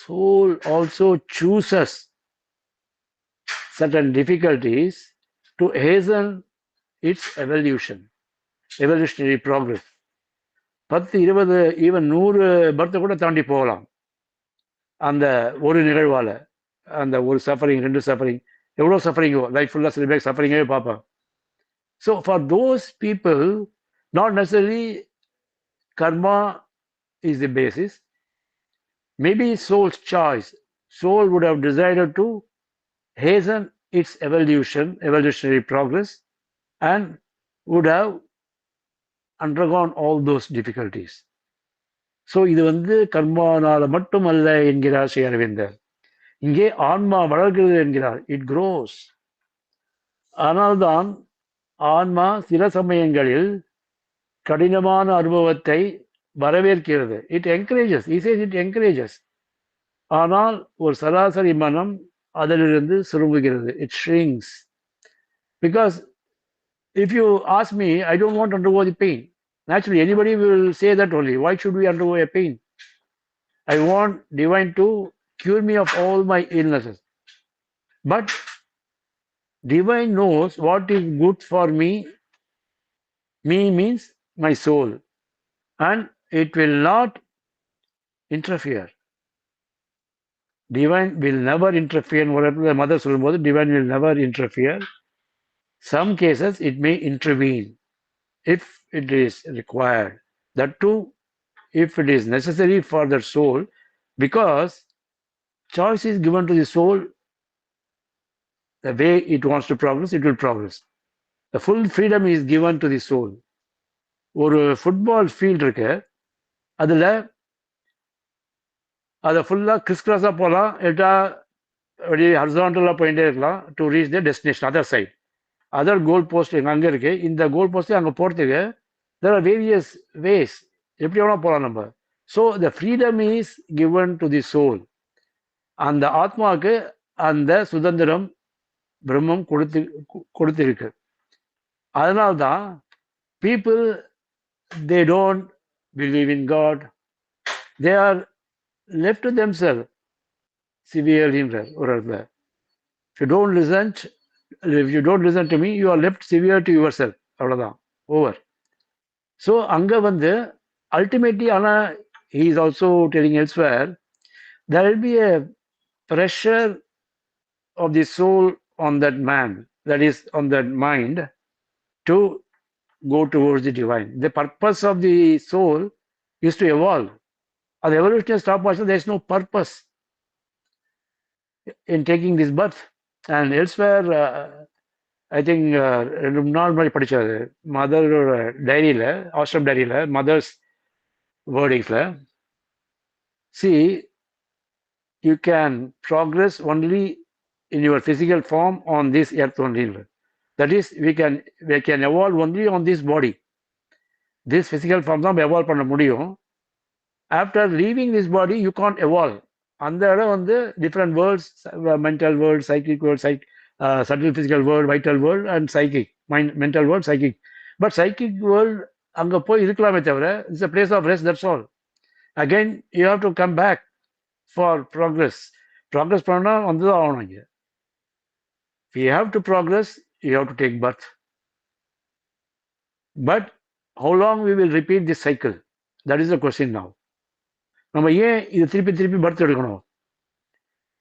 soul also chooses certain difficulties to hasten its evolutionary progress. 10, 20, even 100 பர்த்தை கூட தாண்டி போகலாம். அந்த ஒரு நிகழ்வால அந்த ஒரு சஃபரிங், 2 சஃபரிங், எவ்வளோ சஃபரிங்கோ, லைஃப் ஃபுல்லாக சில பேர் சஃபரிங்கே பார்ப்பேன். So for those people, not necessary karma is the basis. Maybe soul's choice. Soul would have decided to hasten its evolutionary progress, and would have undergone all those difficulties. So இது வந்து கர்மானால மட்டுமல்ல என்கிறார் ஸ்ரீ அரவிந்தர். இங்கே ஆன்மா வளர்கிறது என்கிறார். It cross. ஆனால்தான் ஆன்மா சில சமயங்களில் கடினமான அனுபவத்தை வரவேற்கிறது. It encourages, it encourages. ஆனால் ஒரு சராசரி மனம் அதிலிருந்து சுருங்குகிறது. It shrinks. Because if you ask me, I don't want to undergo the pain. Naturally, anybody will say that only. Why should we undergo a pain? I want divine to cure me of all my illnesses. But divine knows what is good for me. Me means my soul. And it will not interfere. Divine will never interfere. Whatever the mother சொல்லும்போது, divine will never interfere. Some cases it may intervene if it is required. That too, if it is necessary for the soul, because choice is given to the soul. The way it wants to progress, it will progress. The full freedom is given to the soul. ஒரு ஃபுட்பால் ஃபீல்டு இருக்கு, அதில் அதை ஃபுல்லாக கிறிஸ்கிராஸாக போகலாம், இல்லட்டா அப்படியே ஹரிசாண்டலாக போயிட்டே இருக்கலாம் to reach the destination other side. Other goal post அங்கே இருக்கு. இந்த கோல் போஸ்ட்டு அங்கே போகிறதுக்கு there are various ways. எப்படி வேணால் போகலாம் நம்ம. So the freedom is given to the soul. அந்த ஆத்மாவுக்கு அந்த சுதந்திரம் பிரம்மம் கொடுத்திருக்கு. அதனால்தான் people they don't believe in God. They are left to themselves சிவியர்ன்ற ஒரு இடத்துல. If you don't listen to me, you are left severe to yourself. அவ்வளோதான், ஓவர். ஸோ அங்கே வந்து ultimately, ஆனால் he is also telling elsewhere, there will be a pressure of the soul on that man, that is on that mind, to go towards the divine. The purpose of the soul is to evolve. The evolution stop also, there is no purpose in taking this birth. And elsewhere, I think 2 நாள் முன்னாடி படித்தாரு மதரோட டைரியில், ஆஷ்ரம் டைரியில், mothers வேர்டிங்ஸில், see, you can progress only in your physical form on this earth only. That is, we can evolve only on this body. This physical form தான் evolve பண்ண முடியும். After leaving this body, you can't evolve. அந்த இடம் வந்து different worlds, mental world, psychic world, subtle physical world, vital world, and psychic, mental world, psychic. But psychic world, அங்கே போய் இருக்கலாமே தவிர, it's a place of rest, that's all. Again, you have to come back for progress. Progress பண்ணா வந்துதான் ஆகணும். இங்கே if you have to progress, you have to take birth. But how long we will repeat this cycle? That is the question now. நம்ம ஏன் இது திருப்பி பர்த் எடுக்கணும்?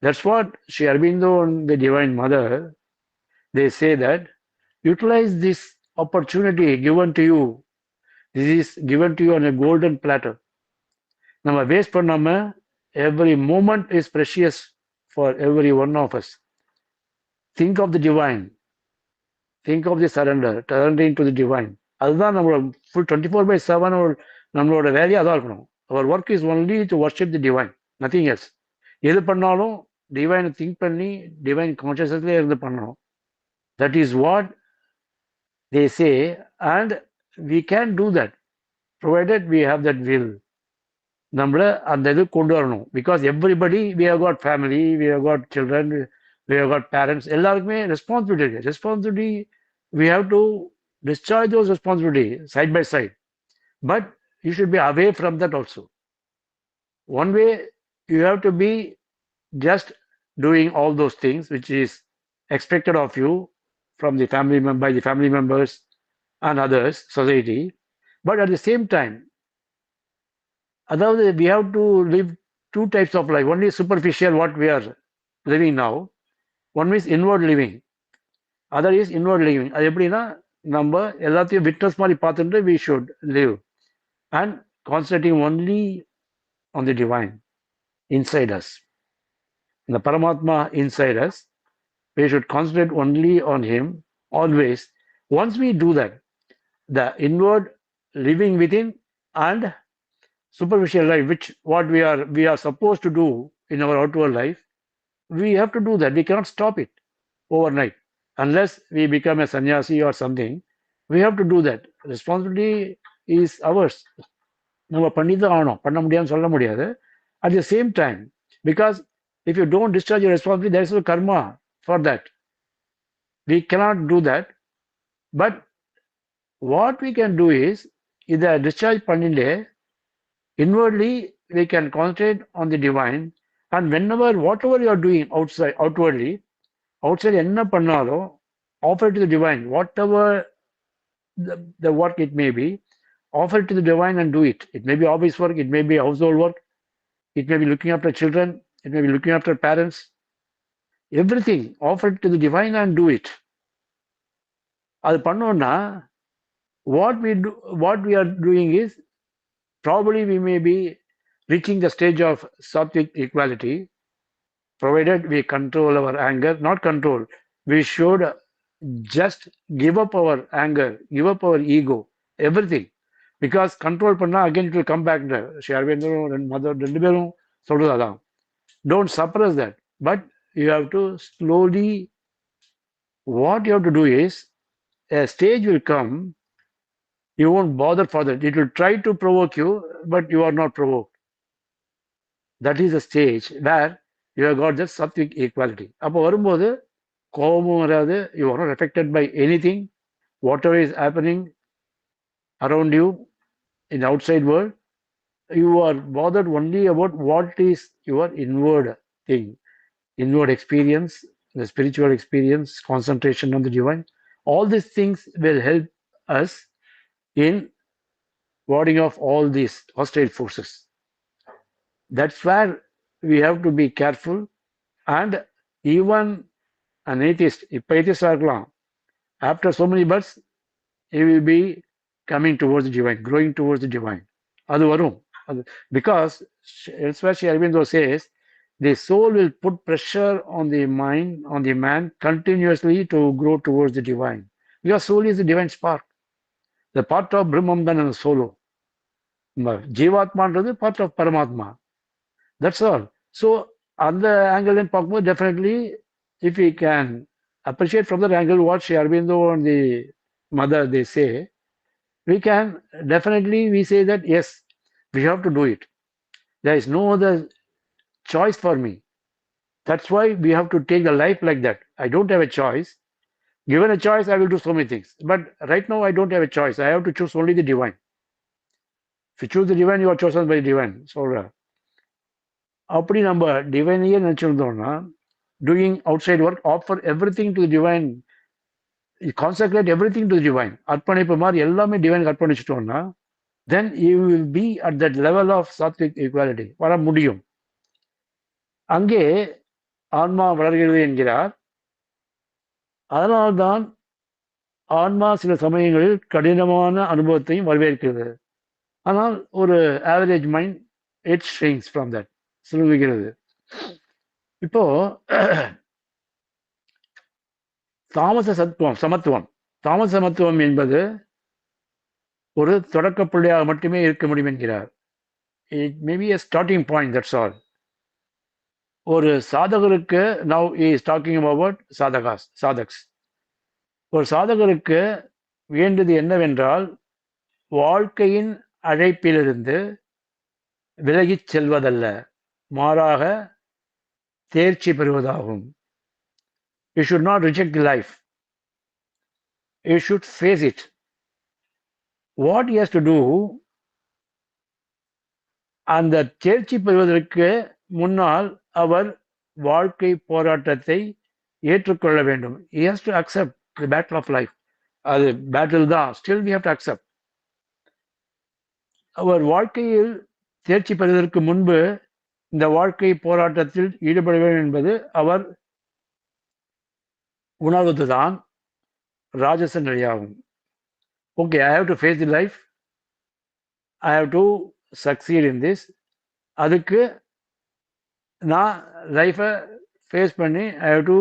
That's what Sri Aurobindo and the Divine Mother, they say that utilize this opportunity given to you. This is given to you on a golden platter. நம்ம வேஸ்ட் பண்ணாம, every moment is precious for every one of us. Think of the divine. Think of the surrendering to the divine. அதுதான் நம்மளோட ஃபுல் 24/7 நம்மளோட வேலையை அதான் இருக்கணும். Our work is only to worship the divine, nothing else. எது பண்ணாலும் டிவைனை திங்க் பண்ணி டிவைன் கான்ஷியஸ்னஸ்லேயே இருந்து பண்ணணும். That is what they say, and we can do that provided we have that will. நம்மள அந்த இது கொண்டு வரணும். Because everybody, we have got family, we have got children, we have got parents. எல்லாருக்குமே ரெஸ்பான்சிபிலிட்டி இருக்கு. Responsibility, we have to discharge those responsibility side by side. But you should be away from that also. One way, you have to be just doing all those things which is expected of you from the by the family members and others, society. But at the same time, அதாவது we have to live two types of life. One is superficial, what we are living now. One is inward living. Other is inward living. அது எப்படின்னா நம்ம எல்லாத்தையும் விட்னஸ் மாதிரி பார்த்துட்டு we should live and concentrating only on the divine inside us. The Paramatma inside us, we should concentrate only on him always. Once we do that, the inward living within and superficial life, which what we are supposed to do in our outward life, we have to do that. We cannot stop it overnight unless we become a sannyasi or something. We have to do that. Responsibility is ours. நம்ம பண்ணி தான் ஆகணும், பண்ண முடியாதுன்னு சொல்ல முடியாது. At the same time, because if you don't discharge your responsibility, there is no karma for that. We cannot do that. But what we can do is, இதை discharge பண்ணிட்டு inwardly we can concentrate on the divine, and whenever whatever you are doing outwardly என்ன பண்ணாலும் offer it to the divine. Whatever the work it may be, offer it to the divine and do it. It may be office work, it may be household work, it may be looking after children, it may be looking after parents. Everything, offer it to the divine and do it. அது பண்ணோம்னா what we are doing is, probably we may be reaching the stage of sattvic equality, provided we control our anger. Not control, we should just give up our anger, give up our ego, everything. Because control பண்ணா again it will come back. Sri Aurobindo's mother ரெண்டு பேரும் சொல்றது அதான். Don't suppress that, but you have to slowly, what you have to do is, a stage will come, you won't bother for that. It will try to provoke you, but you are not provoked. That is a stage where you have got just sattvic equality. அப்போ வரும்போது கோபமும் வராது. You are not affected by anything, whatever is happening around you in the outside world. You are bothered only about what is your inward thing, inward experience, the spiritual experience, concentration on the divine. All these things will help us in warding off all these hostile forces. That's where we have to be careful. And even an atheist, இப்ப atheist இருக்கலாம், after so many births he will be coming towards the divine, growing towards the divine. அது வரும். Because elsewhere Sri Aurobindo says, the soul will put pressure on the mind, on the man, continuously to grow towards the divine. Because soul is the divine spark. The part of Brahman தான் அந்த solo. ஜீவாத்மான்றது part of Paramatma. That's all. So அந்த angle பார்க்கும்போது definitely, if we can appreciate from that angle what Sri Aurobindo and the mother they say, we can definitely, we say that yes, we have to do it. There is no other choice for me. That's why we have to take the life like that. I don't have a choice. Given a choice, I will do so many things. But right now, I don't have a choice. I have to choose only the divine. If you choose the divine, you are chosen by the divine. So, அப்படி நம்ம டிவைனையே நினைச்சிருந்தோம்னா, doing outside work, offer everything to the divine, consecrate everything to the divine, அர்ப்பணிப்பு மாதிரி எல்லாமே divine அர்ப்பணிச்சிட்டோம்னா, then you will be at that level of sattvic equality. வர முடியும். அங்கே ஆன்மா வளர்கிறது என்கிறார். அதனால்தான் ஆன்மா சில சமயங்களில் கடினமான அனுபவத்தையும் வரவேற்கிறது. ஆனால் ஒரு average mind it shrinks from that, சுருங்குகிறது. இப்போ தாமச சமத்துவம் என்பது ஒரு தொடக்க புள்ளியாக மட்டுமே இருக்க முடியும் என்கிறார். It may be a starting point, that's all. ஒரு சாதகருக்கு, now he is talking about சாதக்ஸ். ஒரு சாதகருக்கு வேண்டியது என்னவென்றால், வாழ்க்கையின் அழைப்பிலிருந்து விலகிச் செல்வதல்ல, மாறாக தேர்ச்சி பெறுவதாகும். You should not reject the life. You should face it. What he has to do, அந்த தேர்ச்சி பெறுவதற்கு முன்னால் அவர் வாழ்க்கை போராட்டத்தை ஏற்றுக்கொள்ள வேண்டும். He has to accept the battle of life. அது பேட்டில் தான், still we have to accept. அவர் வாழ்க்கையில் தேர்ச்சி பெறுவதற்கு முன்பு இந்த வாழ்க்கை போராட்டத்தில் ஈடுபட வேண்டும் என்பது அவர் உணர்வதுதான் ராஜச நிலையாகும். Okay, I have to face the life, I have to succeed in this. அதுக்கு நான் லைஃப்பை ஃபேஸ் பண்ணி I have to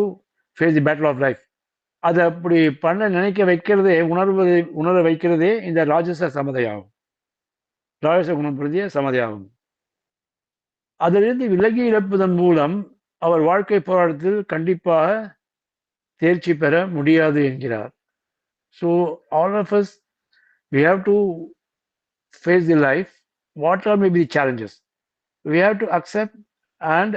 face the battle of life. அதை அப்படி பண்ண நினைக்க வைக்கிறதே, உணர வைக்கிறதே இந்த ராஜச சமதையாகும், ராஜச குணம் பொருந்திய சமதையாகும். அதிலிருந்து விலகி இழப்பதன் மூலம் அவர் வாழ்க்கை போராட்டத்தில் கண்டிப்பாக தேர்ச்சி பெற முடியாது என்கிறார். So all of us we have to face the life, whatever may be the challenges. We have to accept, and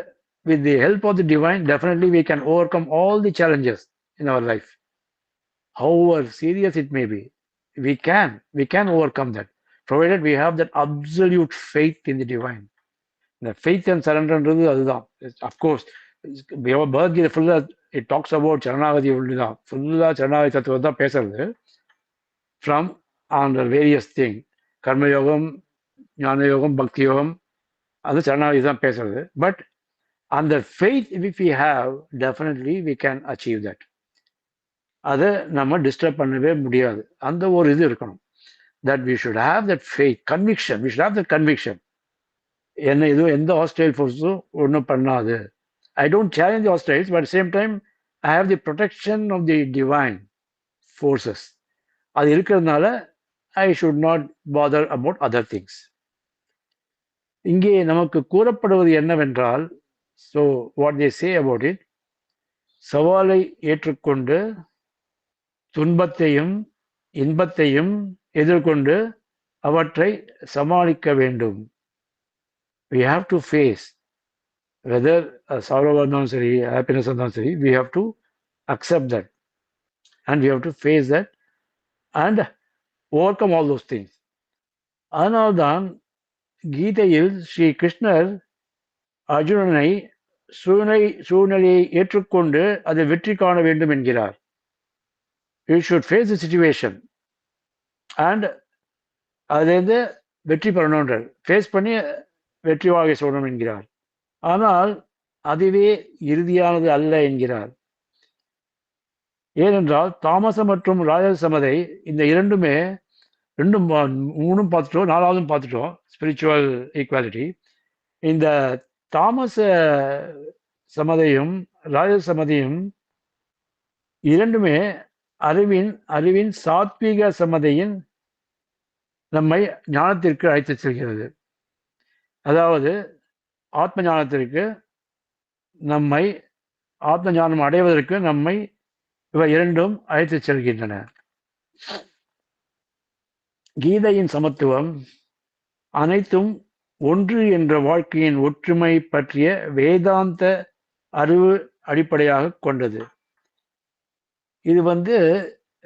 with the help of the divine, definitely we can overcome all the challenges in our life. However serious it may be, we can overcome that, provided we have that absolute faith in the divine. The faith and surrenderன்றது அதுதான். Of course, பகவத்கீதை ஃபுல்லா it talks about சரணாகதி தான், ஃபுல்லா சரணாகதி தத்துவம் தான் பேசுறது. From under various things, கர்மயோகம், ஞான யோகம், பக்தி யோகம், அது சரணாகதி தான் பேசுறது. பட் அந்த faith if we have, definitely we can achieve that. அதை நம்ம டிஸ்டர்ப் பண்ணவே முடியாது. அந்த ஒரு இது இருக்கணும். That we should have that faith, conviction. We should have that conviction. என்ன எதுவும் எந்த ஹாஸ்டைல் ஃபோர்ஸும் ஒன்றும் பண்ணாது. I don't challenge the hostiles, but at the same time, I have the protection of the divine forces. அது இருக்கிறதுனால I should not bother about other things. இங்கே நமக்கு கூறப்படுவது என்னவென்றால், so what they say about it, சவாலை ஏற்றுக்கொண்டு துன்பத்தையும் இன்பத்தையும் எதிர்கொண்டு அவற்றை சமாளிக்க வேண்டும். We have to face, whether sorrow இருந்தாலும் சரி, happiness இருந்தாலும் சரி, we have to accept that, and we have to face that and overcome all those things. அதனால்தான் கீதையில் ஸ்ரீ கிருஷ்ணர் அர்ஜுனனை சூழ்நிலையை ஏற்றுக்கொண்டு அதை வெற்றி காண வேண்டும் என்கிறார். You should face the situation and அதிலிருந்து வெற்றி பெறணுன்றார். ஃபேஸ் பண்ணி வெற்றி வாகை சொல்லணும் என்கிறார். ஆனால் அதுவே இறுதியானது அல்ல என்கிறார். ஏனென்றால் தாமசம் மற்றும் ராஜச சமதை இந்த இரண்டுமே, மூணும் பார்த்துட்டோம், நாலாவதும் பார்த்துட்டோம், ஸ்பிரிச்சுவல் ஈக்குவாலிட்டி. இந்த தாமச சமதையும் ராஜச சமதையும் இரண்டுமே அறிவின் சாத்வீக சமதையின் நம்மை ஞானத்திற்கு அழைத்து செல்கிறது. அதாவது ஆத்ம ஞானத்திற்கு, நம்மை ஆத்ம ஞானம் அடைவதற்கு நம்மை இவை இரண்டும் அழைத்து செல்கின்றன. கீதையின் சமத்துவம் அனைத்தும் ஒன்று என்ற வாழ்க்கையின் ஒற்றுமை பற்றிய வேதாந்த அறிவு அடிப்படையாக கொண்டது. இது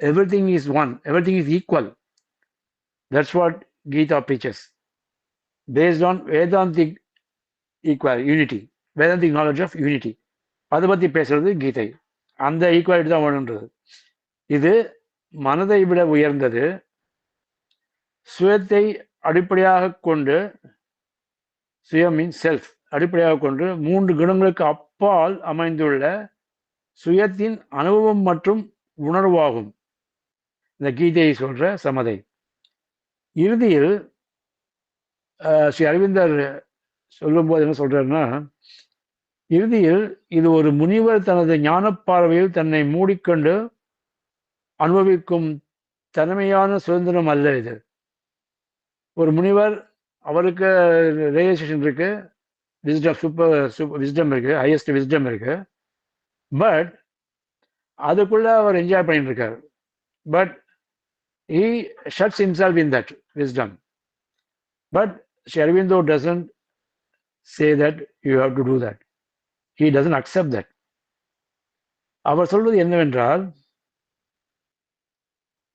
everything is one, everything is equal. That's what Gita preaches, based on Vedantic unity, Vedantic knowledge of unity. அதை பற்றி பேசுறது கீதை. அந்த ஈக்குவாலிட்டி தான் வேணுன்றது. இது மனதை விட உயர்ந்தது. சுயத்தை அடிப்படையாக கொண்டு, சுயம் மீன்ஸ் செல்ஃப், அடிப்படையாக கொண்டு 3 குணங்களுக்கு அப்பால் அமைந்துள்ள சுயத்தின் அனுபவம் மற்றும் உணர்வாகும் இந்த கீதையை சொல்ற சமதை. இறுதியில் ஸ்ரீ அரவிந்தர் சொல்லும்போது என்ன சொல்றாருன்னா, இறுதியில் இது ஒரு முனிவர் தனது ஞான பார்வையில் தன்னை மூடிக்கொண்டு அனுபவிக்கும் தனிமையான சுதந்திரம் அல்ல இது. ஒரு முனிவர், அவருக்கு ரியலைசேஷன் இருக்கு, விஸ்டம், சூப்பர் விஸ்டம் இருக்கு, ஹையஸ்ட் விஸ்டம் இருக்கு, பட் அதுக்குள்ள அவர் என்ஜாய் பண்ணிட்டு இருக்காரு. But he shuts himself in that wisdom. But Sri Aurobindo doesn't say that you have to do that. He doesn't accept that. அவர் சொல்வது என்னவென்றால்,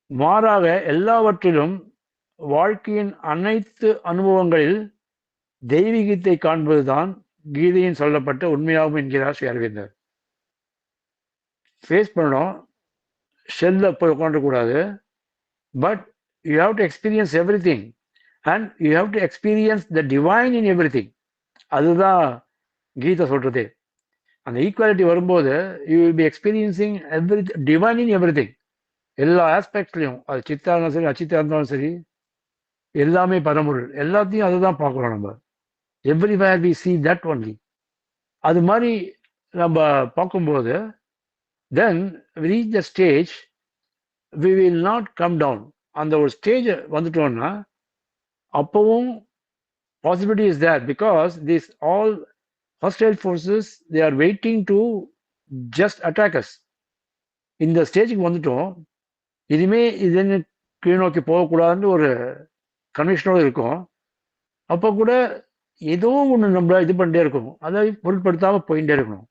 மாறாக எல்லாவற்றிலும் வாழ்க்கையின் அனைத்து அனுபவங்களில் தெய்வீகத்தை காண்பதுதான் கீதையின் சொல்லப்பட்ட உண்மையாகும் என்கிறார் ஸ்ரீ அரவிந்தர். ஃபேஸ் பண்ணணும், ஷெல்ல போய் உட்காந்துக்கூடாது, but you have to experience everything. And you have to experience the divine in everything. அதுதான் கீதை சொல்றது. அந்த ஈக்குவாலிட்டி வரும்போது you will be experiencing every divine in everything. எல்லா ஆஸ்பெக்ட்லையும், அது சித்தா இருந்தாலும் சரி, அச்சித்தா இருந்தாலும் சரி, எல்லாமே பரம்பொருள். எல்லாத்தையும் அதுதான் பார்க்குறோம் நம்ம. Everywhere we see that only. அது மாதிரி நம்ம பார்க்கும்போது தென் reach the stage we will not come down. அந்த ஒரு ஸ்டேஜ் வந்துட்டோம்னா அப்பவும் possibility is there because these all hostile forces they are waiting to just attack us. இந்த ஸ்டேஜுக்கு வந்துட்டோம், இனிமே இது கீழ் நோக்கி போகக்கூடாதுன்னு ஒரு கன்விஷனோடு இருக்கும். அப்போ கூட ஏதோ ஒன்று நம்ம இது பண்ணிட்டே இருக்கணும், அதை பொருட்படுத்தாமல் போயிட்டே இருக்கணும்.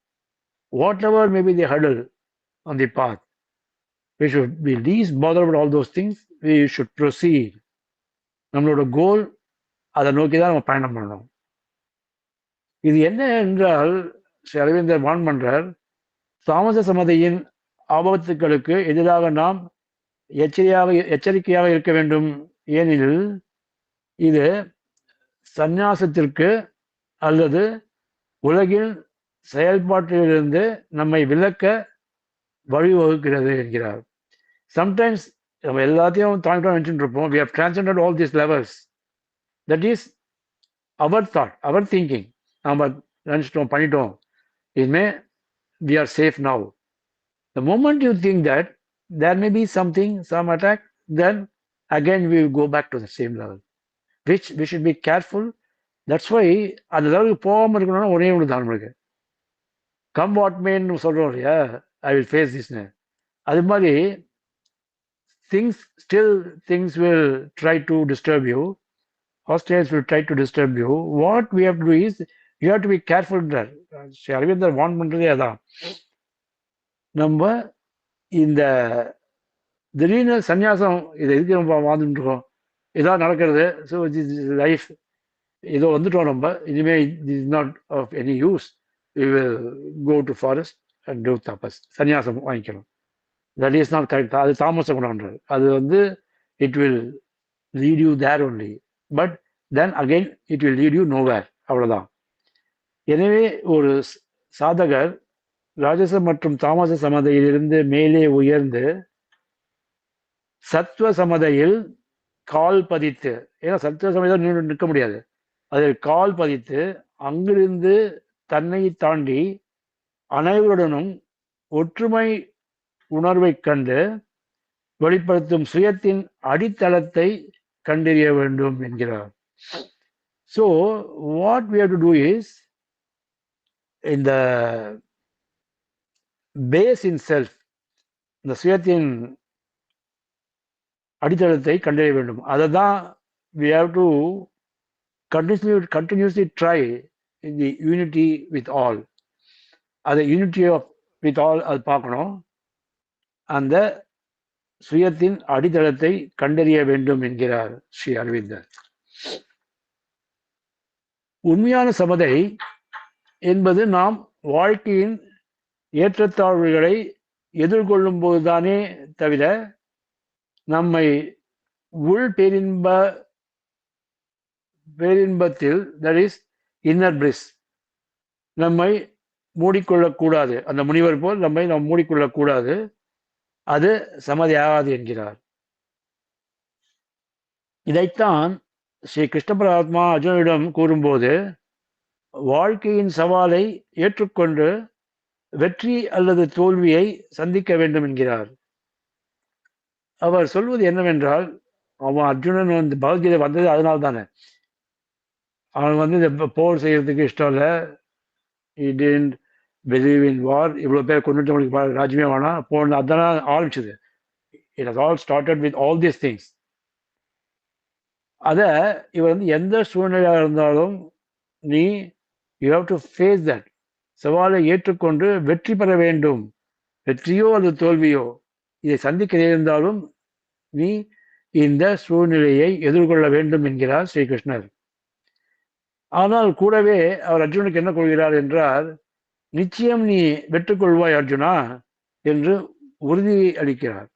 Whatever maybe the hurdle on the path, we should be least bothered about all those things. We should proceed. நம்மளோட கோல் அதை நோக்கி தான் நம்ம பயணம் பண்ணணும். இது என்ன என்றால் ஸ்ரீ அரவிந்தர் வான் பண்றார், தாமச சமதையின் ஆபத்துக்களுக்கு எதிராக நாம் எச்சரிக்கையாக இருக்க வேண்டும். ஏனெனில் இது சந்நியாசத்திற்கு அல்லது உலகில் செயல்பாட்டிலிருந்து நம்மை விலக்க வழிவகுக்கிறது என்கிறார். சம்டைம்ஸ் நம்ம எல்லாத்தையும் தாண்டி நினைச்சுட்டு இருப்போம். we have transcended all these levels. that is our thought, our thinking. நம்ம நினைச்சிட்டோம், பண்ணிட்டோம், இனிமே we are safe now. The moment you think that there may be something, some attack, then again we will go back to the same level, which we should be careful. That's why அந்த லெவலுக்கு போகாமல் இருக்கணும்னா ஒரே ஒன்று தான் நம்மளுக்கு, கம் வாட் மேன்னு சொல்கிறோம் இல்லையா, ஐ வில் ஃபேஸ் திஸ்னு. அது மாதிரி things will try to disturb you, hostiles will try to disturb you. What we have to do is you have to be careful there. Sri அரவிந்தர் வான் பண்ணுறதே அதான். நம்ம இந்த திடீர்னு சன்னியாசம் இதை எதுக்கு நம்ம வாழ்ந்துட்டு இருக்கோம், இதான் நடக்கிறது, ஸோ லைஃப் ஏதோ வந்துட்டோம் நம்ம, இனிமே is not of any use, we will go to forest and do tapas, சன்னியாசம் வாங்கிக்கணும். That is not correct. அது தாமச குணம்ன்றது. அது it will lead you there only, but then again it will lead you nowhere. அவ்வளோதான். எனவே ஒரு சாதகர் ராஜச மற்றும் தாமச சமதையிலிருந்து மேலே உயர்ந்து சத்துவ சமதையில் கால் பதித்து, ஏன்னா சத்துவ சமதையில் நிற்க முடியாது, அதில் கால் பதித்து அங்கிருந்து தன்னை தாண்டி அனைவருடனும் ஒற்றுமை உணர்வை கண்டு வெளிப்படுத்தும் சுயத்தின் அடித்தளத்தை கண்டறிய வேண்டும் என்கிறார். So what we have to do is, இந்த பேஸ் இன் செல்ஃப், இந்த சுயத்தின் அடித்தளத்தை கண்டறிய வேண்டும். அதை தான் we have to continuously try in the unity with all. அதை யூனிட்டி ஆஃப் வித் ஆல் அது பார்க்கணும். அந்த சுயத்தின் அடித்தளத்தை கண்டறிய வேண்டும் என்கிறார் ஸ்ரீ அரவிந்தர். உண்மையான சமதை என்பது நாம் வாழ்க்கையின் ஏற்றத்தாழ்வுகளை எதிர்கொள்ளும் போதுதானே தவிர நம்மை உள் பேரின்பத்தில், தட் இஸ் இன்னர் பிளிஸ், நம்மை மூடிக்கொள்ளக்கூடாது. அந்த முனிவர் போல் நம்மை நாம் மூடிக்கொள்ளக்கூடாது, அது சமதி ஆகாது என்கிறார். இதைத்தான் ஸ்ரீ கிருஷ்ண பரமாத்மா அர்ஜுனனிடம் கூறும்போது, வாழ்க்கையின் சவாலை ஏற்றுக்கொண்டு வெற்றி அல்லது தோல்வியை சந்திக்க வேண்டும் என்கிறார். அவர் சொல்வது என்னவென்றால், அவன் அர்ஜுனன் பகவத்கீதை வந்தது அதனால தானே, அவன் இந்த போர் செய்யறதுக்கு இஷ்டம் இல்லை, he didn't believe in war, இவ்வளோ பேர் கொண்டுட்டு அவனுக்கு ராஜ்யமே வேணாம் போன, அதான் ஆரம்பிச்சது. It has all started with all these things. அதை இவர் எந்த சூழ்நிலையாக இருந்தாலும் நீ you have to face that, சவாலை ஏற்றுக்கொண்டு வெற்றி பெற வேண்டும். வெற்றியோ அல்லது தோல்வியோ இதை சந்திக்க இருந்தாலும் நீ இந்த சூழ்நிலையை எதிர்கொள்ள வேண்டும் என்கிறார் ஸ்ரீகிருஷ்ணர். ஆனால் கூடவே அவர் அர்ஜுனுக்கு என்ன கொள்கிறார் என்றால், நிச்சயம் நீ வெற்றி கொள்வாய் அர்ஜுனா என்று உறுதி அளிக்கிறார்.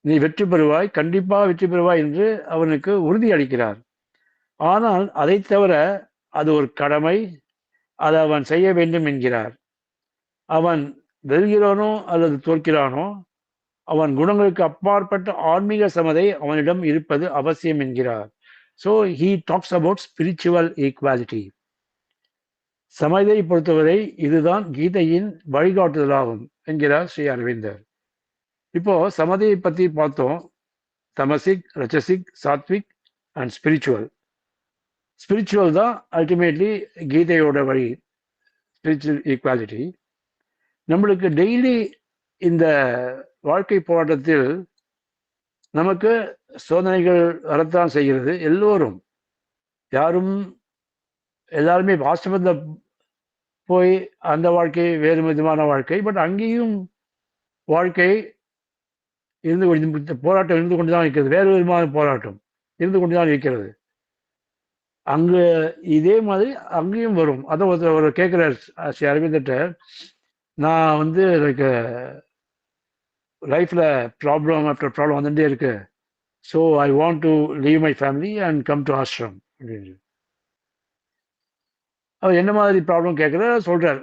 நீ வெற்றி பெறுவாய், கண்டிப்பாக வெற்றி பெறுவாய் என்று அவனுக்கு உறுதி அளிக்கிறார். ஆனால் அதை தவிர அது ஒரு கடமை, அதை அவன் செய்ய வேண்டும் என்கிறார். அவன் வெல்கிறானோ அல்லது தோற்கிறானோ, அவன் குணங்களுக்கு அப்பாற்பட்ட ஆன்மீக சமதை அவனிடம் இருப்பது அவசியம் என்கிறார். So he talks about spiritual equality. சமதை பொறுத்தவரை இதுதான் கீதையின் வழிகாட்டுதலாகும் என்கிறார் ஸ்ரீ அரவிந்தர். இப்போ சமதையை பத்தி பார்த்தோம். Tamasic, rajasic, sattvic and spiritual. Spiritual தான் அல்டிமேட்லி கீதையோட வழி, ஸ்பிரிச்சுவல் ஈக்வாலிட்டி. நம்மளுக்கு டெய்லி இந்த வாழ்க்கை போராட்டத்தில் நமக்கு சோதனைகள் வரத்தான் செய்கிறது. எல்லோரும், யாரும், எல்லாருமே ஆசிரமத்தில் போய் அந்த வாழ்க்கை வேறு விதமான வாழ்க்கை, பட் அங்கேயும் வாழ்க்கை இருந்து கொண்டு, போராட்டம் இருந்து கொண்டுதான் இருக்கிறது. வேறு விதமான போராட்டம் இருந்து கொண்டுதான் இருக்கிறது. அங்கு இதே மாதிரி அங்கேயும் வரும். அதை ஒரு கேட்கிறார் ஸ்ரீ அரவிந்தர்கிட்ட, நான் வந்து எனக்கு லைஃப்ல ப்ராப்ளம் ஆஃப்டர் ப்ராப்ளம் வந்துட்டே இருக்கு, so I want to leave my family and come to ashram அப்படின்னு. அவர் என்ன மாதிரி ப்ராப்ளம் கேட்குற சொல்றார்,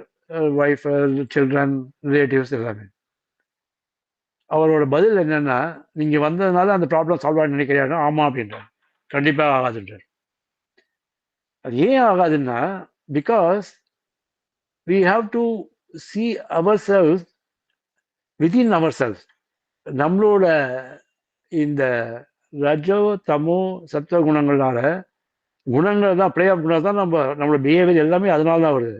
ஒய்ஃப், சில்ட்ரன், ரிலேட்டிவ்ஸ் எல்லாமே. அவரோட பதில் என்னன்னா, நீங்க வந்ததுனால அந்த ப்ராப்ளம் சால்வ் ஆக நினைக்கிறீங்க? ஆமா அப்படின்றார். கண்டிப்பாக ஆகாதுன்றார். அது ஏன் ஆகாதுன்னா, because we have to see ourselves within ourselves. நம்மளோட இந்த ரஜோ தமோ சத்துவ குணங்களால, குணங்கள் தான், பிளே ஆஃப் குணம் தான் நம்மளோட பிஹேவியர் எல்லாமே அதனால தான் வருது.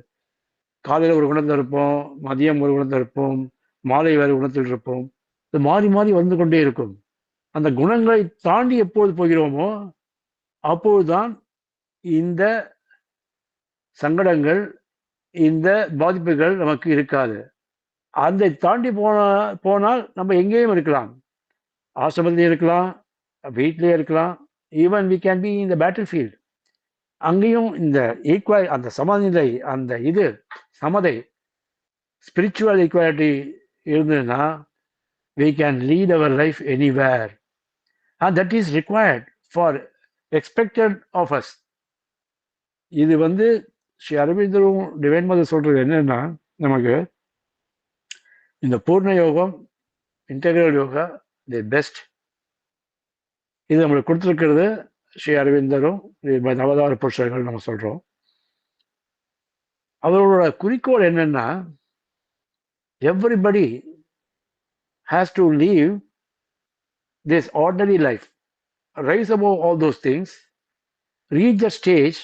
காலையில் ஒரு குணத்தில் இருப்போம், மதியம் ஒரு குணத்தில் இருப்போம், மாலை வேறு குணத்தில் இருப்போம். இது மாறி மாறி வந்து கொண்டே இருக்கும். அந்த குணங்களை தாண்டி எப்போது போகிறோமோ அப்போதுதான் இந்த சங்கடங்கள், இந்த பாதிப்புகள் நமக்கு இருக்காது. அதை தாண்டி போனால் நம்ம எங்கேயும் இருக்கலாம். ஆசிரமத்திலே இருக்கலாம், வீட்டிலே இருக்கலாம், even we can be in the battle field. அங்கேயும் இந்த ஈக்குவல், அந்த சமநிலை, அந்த இது சமதை, ஸ்பிரிச்சுவல் ஈக்குவாலிட்டி இருந்ததுன்னா we can lead our life anywhere, and that is required for expected of us. இது வந்து ஸ்ரீ அரவிந்தரும் டிவைன் மதர் சொல்றது என்னன்னா, நமக்கு இந்த பூர்ண யோகம், இன்டெகிரல் யோகா தி பெஸ்ட், இது நம்மளுக்கு கொடுத்துருக்கிறது ஸ்ரீ அரவிந்தரும் நவதார புருஷர்கள் நம்ம சொல்றோம். அவரோட குறிக்கோள் என்னன்னா, everybody has to live this ordinary life, rise above all those things, reach a stage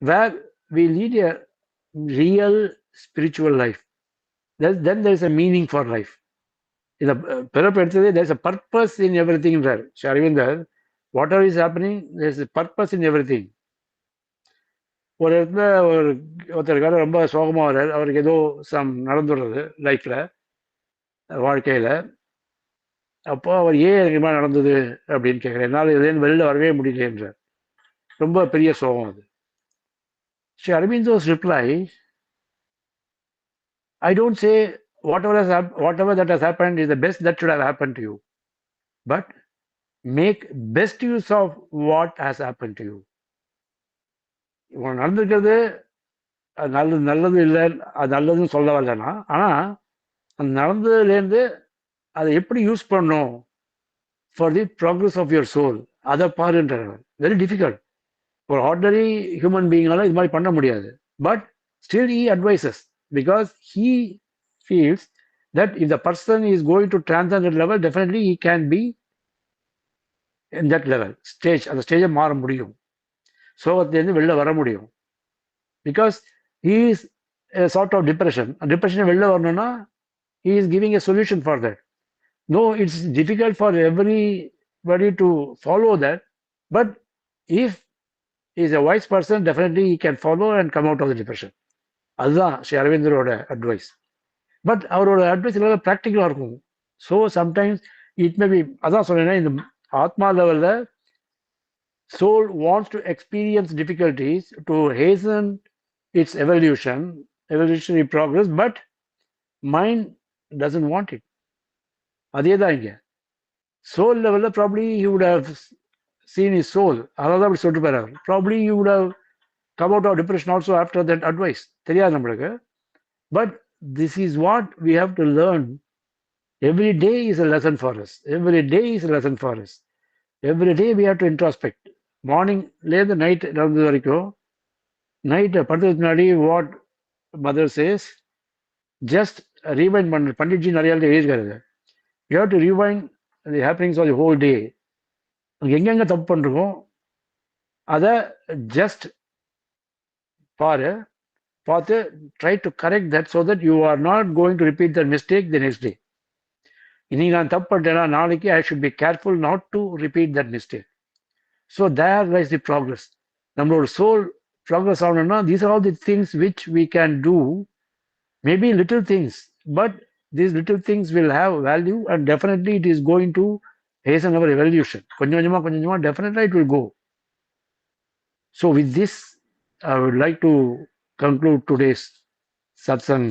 where we lead a real spiritual life. Then there is a meaning for life. In the there is a purpose in everything there. Shri Arvinder, whatever is happening, there is a purpose in everything. ஒரு இடத்துல ஒருத்தருக்காக ரொம்ப சோகமாக வர்றார். அவருக்கு ஏதோ நடந்துடுறது லைஃப்ல, வாழ்க்கையில. அப்போ அவர் ஏன் எனக்கு மாதிரி நடந்தது அப்படின்னு கேட்குறேன். என்னால் இதுலேருந்து வெளில வரவே முடியல என்றார். ரொம்ப பெரிய சோகம் அது. Sri Aurobindo's reply, I don't say whatever that has happened is the best that should have happened to you, but make best use of what has happened to you. இவன் நடந்திருக்கிறது நல்லது இல்லை, அது நல்லதுன்னு சொல்ல வரலன்னா, ஆனால் அந்த நடந்ததுலேருந்து அதை எப்படி யூஸ் பண்ணணும் for the progress of your soul, அதை பாருன்றார். Very difficult. ஒரு ஆர்டினரி ஹியூமன் பீயிங்கால இது மாதிரி பண்ண முடியாது. But still he advises, because he feels that if the person is going to transcend that level, definitely he can be in that level stage. அந்த ஸ்டேஜை மாற முடியும், சோகத்திலேருந்து வெளில வர முடியும். because he is a sort of depression. டிப்ரெஷனை வெளில வரணும்னா he is giving a solution for that. No, it's difficult for everybody to follow that, but if he is a wise person, definitely he can follow and come out of the depression. அதுதான் ஸ்ரீ அரவிந்தரோட அட்வைஸ். பட் அவரோட அட்வைஸ் எல்லாம் ப்ராக்டிக்கலாக இருக்கும். So sometimes it may be, அதான் சொன்னேன்னா, இந்த ஆத்மா லெவலில் soul wants to experience difficulties to hasten its evolutionary progress, but mind doesn't want it. அதே தான் இங்கே சோல் லெவலில் probably he would have seen his soul. அதான் அப்படி சொல்லிட்டு போறாரு. Probably you would have come out of depression also after that advice. தெரியாது நம்மளுக்கு. But this is what we have to learn. Every day is a lesson for us. Every day is a lesson for us. Every day we have to introspect. மார்னிங்லேருந்து நைட் நடந்தது வரைக்கும் நைட்டு படுத்ததுக்கு முன்னாடி what mother says just rewind பண்ண பண்டிட்ஜி நிறைய எழுதியிருக்காரு. You have to rewind the happenings of the whole day. எங்கெங்கே தப்பு பண்ணுறோமோ அதை ஜஸ்ட் பார்த்து try to correct that so that you are not going to repeat that mistake the next day. இன்னைக்கு நான் தப்பு பண்ணிட்டேன்னா நாளைக்கு I should be careful not to repeat that mistake. So there lies the progress. நம்மளோட சோல் ப்ராக்ரஸ் ஆகணும்னா these are all the things which we can do. Maybe little things, but these little things will have value and definitely it is going to hasten our evolution. கொஞ்சம் கொஞ்சமா definitely it will go. So with this, I would like to conclude today's satsang